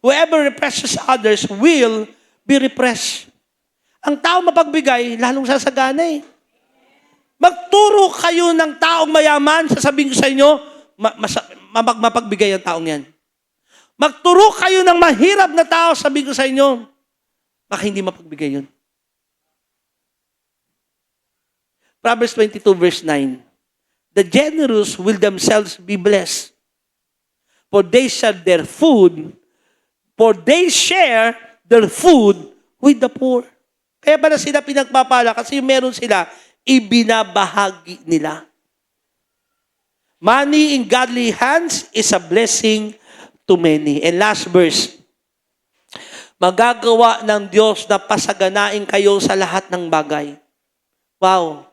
Whoever represses others will be repressed. Ang tao mapagbigay, lalong sasagana Magturo kayo ng taong mayaman, sasabihin ko sa inyo, mapagbigay ang taong yan. Magturo kayo ng mahirap na tao, sabihin ko sa inyo, baka hindi mapagbigay yun. Proverbs 22 verse 9, the generous will themselves be blessed, for they share their food with the poor. Kaya pala sila pinagpapala kasi yung meron sila, ibinabahagi nila. Money in godly hands is a blessing to to many. And last verse, magagawa ng Diyos na pasaganain kayo sa lahat ng bagay. Wow.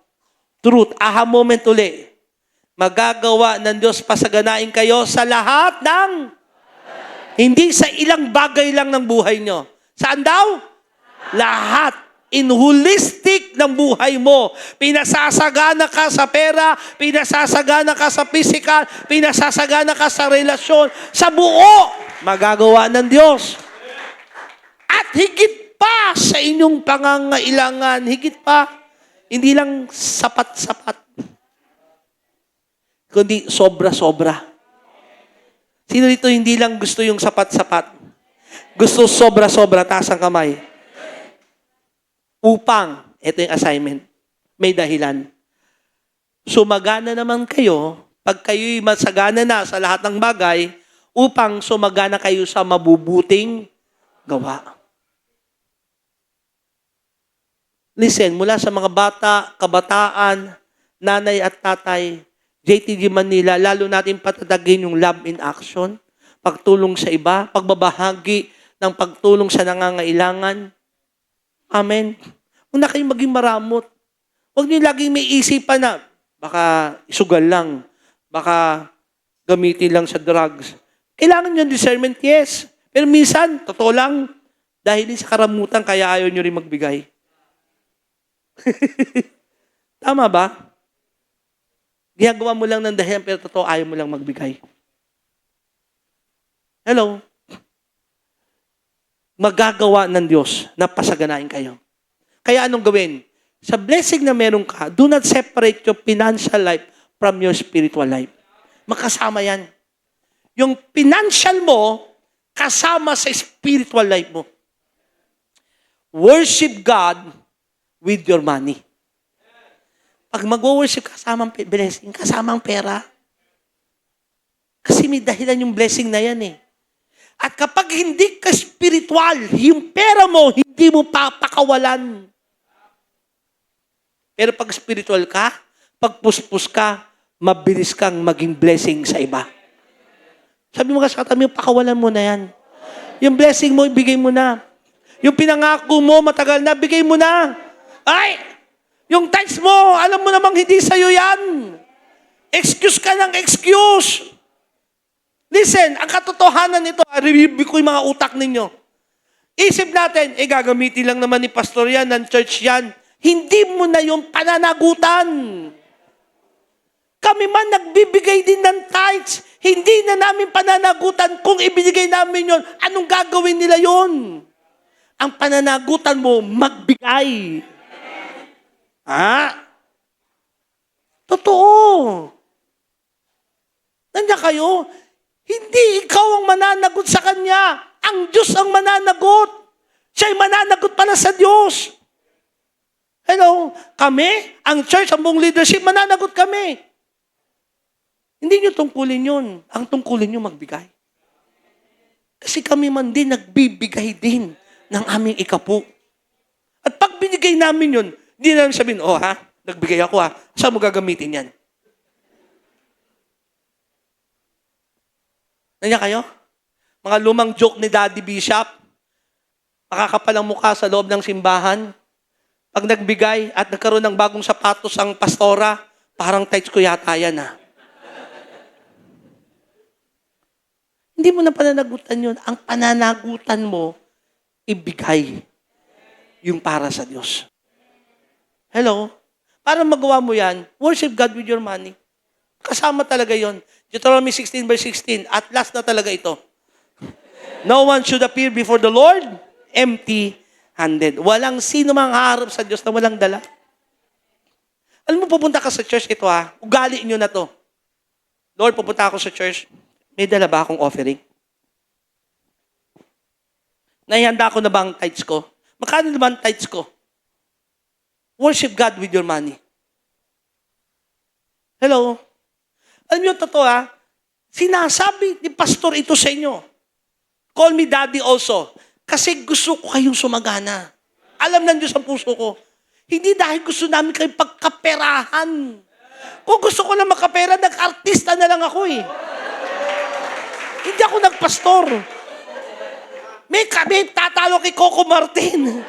Truth. Aha moment uli. Magagawa ng Diyos pasaganain kayo sa lahat ng hindi sa ilang bagay lang ng buhay nyo. Saan daw? Lahat. In holistic ng buhay mo. Pinasasagana ka sa pera, pinasasagana ka sa physical, pinasasagana ka sa relasyon. Sa buo, magagawa ng Diyos. At higit pa sa inyong pangangailangan, higit pa, hindi lang sapat-sapat, kundi sobra-sobra. Sino dito hindi lang gusto yung sapat-sapat? Gusto sobra-sobra, taas ang kamay. Upang, ito yung assignment, may dahilan. Sumagana naman kayo, pag kayo'y masagana na sa lahat ng bagay, upang sumagana kayo sa mabubuting gawa. Listen, mula sa mga bata, kabataan, nanay at tatay, JTG Manila, lalo natin patatagin yung love in action, pagtulong sa iba, pagbabahagi ng pagtulong sa nangangailangan. Amen. Huwag na kayong maging maramot. Huwag niyo laging may isipan na, baka isugal lang, baka gamitin lang sa drugs. Kailangan nyo discernment, yes. Pero minsan, totoo lang, dahil sa karamutan, kaya ayaw nyo rin magbigay. Tama ba? Ginagawa mo lang ng dahilan, pero totoo, ayaw mo lang magbigay. Hello? Magagawa ng Diyos na pasaganain kayo. Kaya anong gawin? Sa blessing na meron ka, do not separate your financial life from your spiritual life. Makasama yan. Yung financial mo, kasama sa spiritual life mo. Worship God with your money. Pag mag-worship, kasamang blessing, kasamang pera. Kasi may dahilan yung blessing na yan eh. At kapag hindi ka spiritual, yung pera mo, hindi mo papakawalan. Pero pag spiritual ka, pag puspos ka, mabilis kang maging blessing sa iba. Sabi mo ka sa katabi, pakawalan mo na yan. Yung blessing mo, ibigay mo na. Yung pinangako mo, matagal na, bigay mo na. Ay! Yung tithes mo, alam mo namang hindi sa'yo yan. Excuse ka ng excuse. Listen, ang katotohanan nito, review ko yung mga utak ninyo. Isip natin, gagamitin lang naman ni pastor yan, ng church yan. Hindi mo na yung pananagutan. Kami man nagbibigay din ng tithes. Hindi na namin pananagutan kung ibinigay namin yon. Anong gagawin nila yon? Ang pananagutan mo, magbigay. Ha? Totoo. Nandiyan kayo? Hindi ikaw ang mananagot sa Kanya. Ang Diyos ang mananagot. Siya'y mananagot pala sa Diyos. Hello? Kami, ang church, ang buong leadership, mananagot kami. Hindi nyo tungkulin yun. Ang tungkulin nyo magbigay. Kasi kami man din, nagbibigay din ng aming ikapu. At pag binigay namin yun, hindi namin sabihin, oh ha, nagbigay ako ha, saan mo gagamitin yan? Nandiyan kayo? Mga lumang joke ni Daddy Bishop, makakapalang mukha sa loob ng simbahan, pag nagbigay at nagkaroon ng bagong sapatos ang pastora, parang tights ko yata yan ha. Hindi mo na pananagutan yun. Ang pananagutan mo, ibigay yung para sa Diyos. Hello? Para magawa mo yan, worship God with your money. Kasama talaga yon. Deuteronomy 16 verse 16. At last na talaga ito. No one should appear before the Lord empty-handed. Walang sino mang haharap sa Diyos na walang dala. Alam mo, pupunta ka sa church, ito ha, ugali nyo na to. Lord, pupunta ako sa church, may dala ba akong offering? Naihanda ko na ba ang tithes ko? Magkano naman ang tithes ko? Worship God with your money. Hello? Alam niyo, totoo ha? Sinasabi ni pastor ito sa inyo. Call me daddy also. Kasi gusto ko kayong sumagana. Alam ng Diyos ang puso ko. Hindi dahil gusto namin kayong pagkaperahan. Kung gusto ko lang makapera, nag-artista na lang ako eh. Hindi ako nagpastor. May tatalo kay Coco Martin.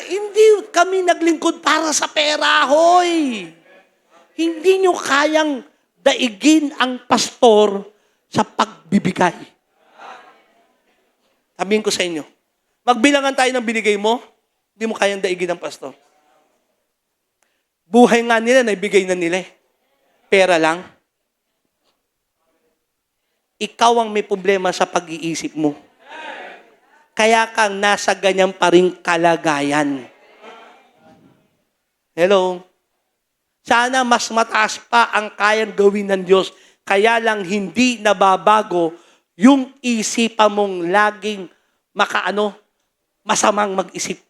Hindi kami naglingkod para sa pera, hoy. Hindi nyo kayang daigin ang pastor sa pagbibigay. Sabihin ko sa inyo, magbilangan tayo ng binigay mo, hindi mo kayang daigin ang pastor. Buhay nga nila, naibigay na nila eh. Pera lang. Ikaw ang may problema sa pag-iisip mo. Kaya kang nasa ganyan pa ring kalagayan. Hello? Sana mas mataas pa ang kayang gawin ng Diyos. Kaya lang hindi nababago yung isipan mong laging masamang mag-isip.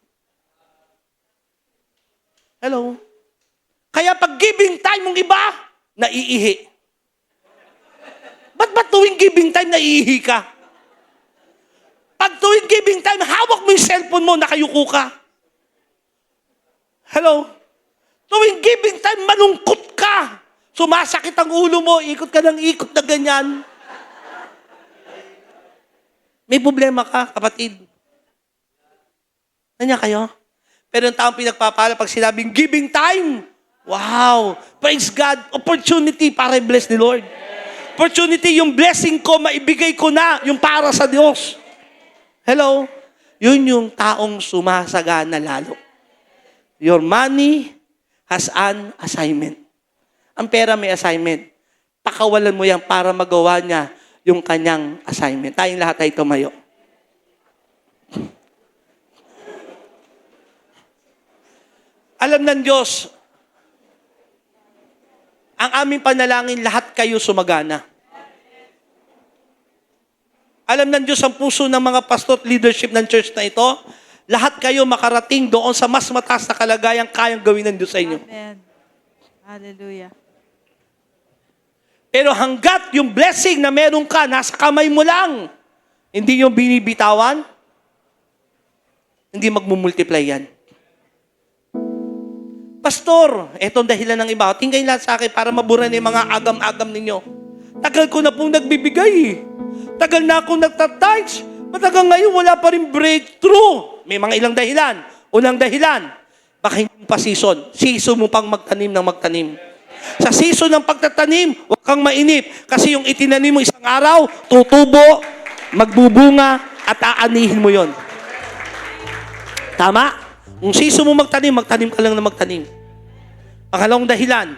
Hello? Kaya pag giving time mong iba, naiihi. Ba't ba tuwing giving time naiihi ka? Pag tuwing giving time, hawak mo yung cellphone mo, nakayuko ka. Hello? Tuwing giving time, malungkot ka. Sumasakit ang ulo mo, ikot ka ng ikot na ganyan. May problema ka, kapatid. Nandiyan kayo? Pero yung taong pinagpapala, pag sinabing giving time, wow! Praise God! Opportunity para i-bless ni Lord. Opportunity, yung blessing ko, maibigay ko na, yung para sa Diyos. Hello? Yun yung taong sumasagana lalo. Your money has an assignment. Ang pera may assignment. Pakawalan mo yan para magawa niya yung kanyang assignment. Tayong lahat ay tumayo. Alam ng Diyos, ang aming panalangin, lahat kayo sumagana. Alam ng Diyos ang puso ng mga pastor at leadership ng church na ito, lahat kayo makarating doon sa mas mataas na kalagayang kayang gawin ng Diyos sa inyo. Amen. Hallelujah. Pero hanggat yung blessing na meron ka, nasa kamay mo lang, hindi yung binibitawan, hindi magmumultiply yan. Pastor, etong dahilan ng iba. Tingin kayo lahat sa akin para mabura na yung mga agam-agam ninyo. Tagal ko na pong nagbibigay eh. Tagal na akong nagtatides. Matagal ngayon wala pa rin breakthrough. May mga ilang dahilan. Unang dahilan, baka hindi mo pa season. Season mo pang magtanim ng magtanim. Sa season ng pagtatanim, huwag kang mainip. Kasi yung itinanim mo isang araw, tutubo, magbubunga, at aanihin mo yon. Tama? Kung season mo magtanim, magtanim ka lang na magtanim. Pangalawang dahilan,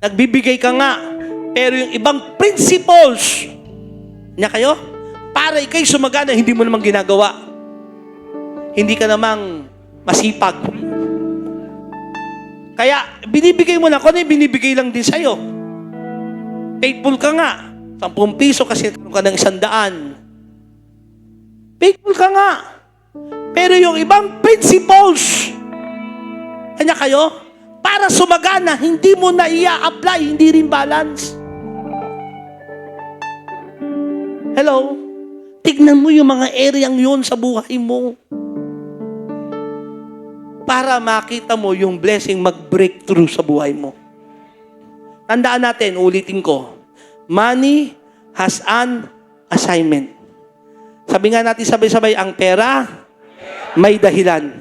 nagbibigay ka nga, pero yung ibang principles, niya kayo, para ikay sumagana, hindi mo namang ginagawa. Hindi ka namang masipag. Kaya, binibigay mo lang, kung ano yung binibigay lang din sa'yo. Faithful ka nga. 10 piso kasi ka ng 100. Faithful ka nga. Pero yung ibang principles, kanya kayo, para sumagana, hindi mo na i-apply, hindi rin balance. Hello? Tignan mo yung mga areang yun sa buhay mo. Para makita mo yung blessing mag-breakthrough sa buhay mo. Tandaan natin, ulitin ko, money has an assignment. Sabi nga natin sabay-sabay, ang pera, may dahilan.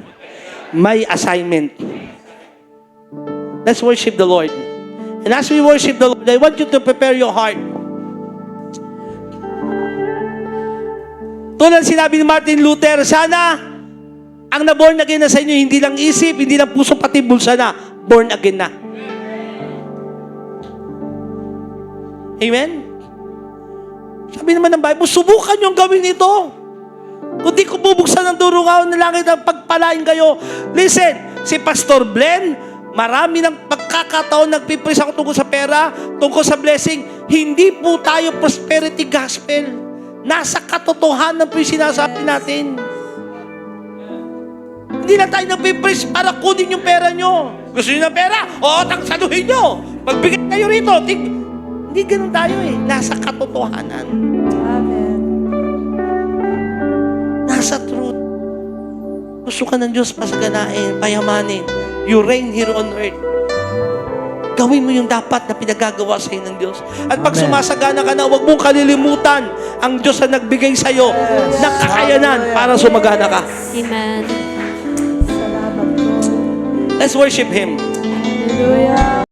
May assignment. Let's worship the Lord. And as we worship the Lord, I want you to prepare your heart. Tulad sinabi ni Martin Luther, sana ang na-born again na sa inyo, hindi lang isip, hindi lang puso, pati bulsa na. Born again na. Amen? Sabi naman ng Bible, subukan yung gawin ito. Kung di ko bubuksan ang durungaw ng langit ang pagpalain kayo. Listen, si Pastor Glenn, marami ng pagkakataon nagpipres ako tungkol sa pera, tungkol sa blessing. Hindi po tayo prosperity gospel. Nasa katotohanan po yung sinasabi natin. Hindi na tayo nagpipres para kunin yung pera nyo. Gusto nyo ng pera? Oo, tangsaluhin nyo. Magbigay kayo rito. Hindi ganun tayo eh. Nasa katotohanan. Amen. Nasa truth. Gusto ka ng Diyos pasaganain, payamanin. You reign here on earth. Gawin mo yung dapat na pinagagawa sa ng Diyos. At pag Amen. sumasagana ka na, huwag mong kalilimutan ang Diyos na nagbigay sa iyo ng kakayanan para sumagana ka. Amen. Salamat, Lord. Let's worship Him. Hallelujah.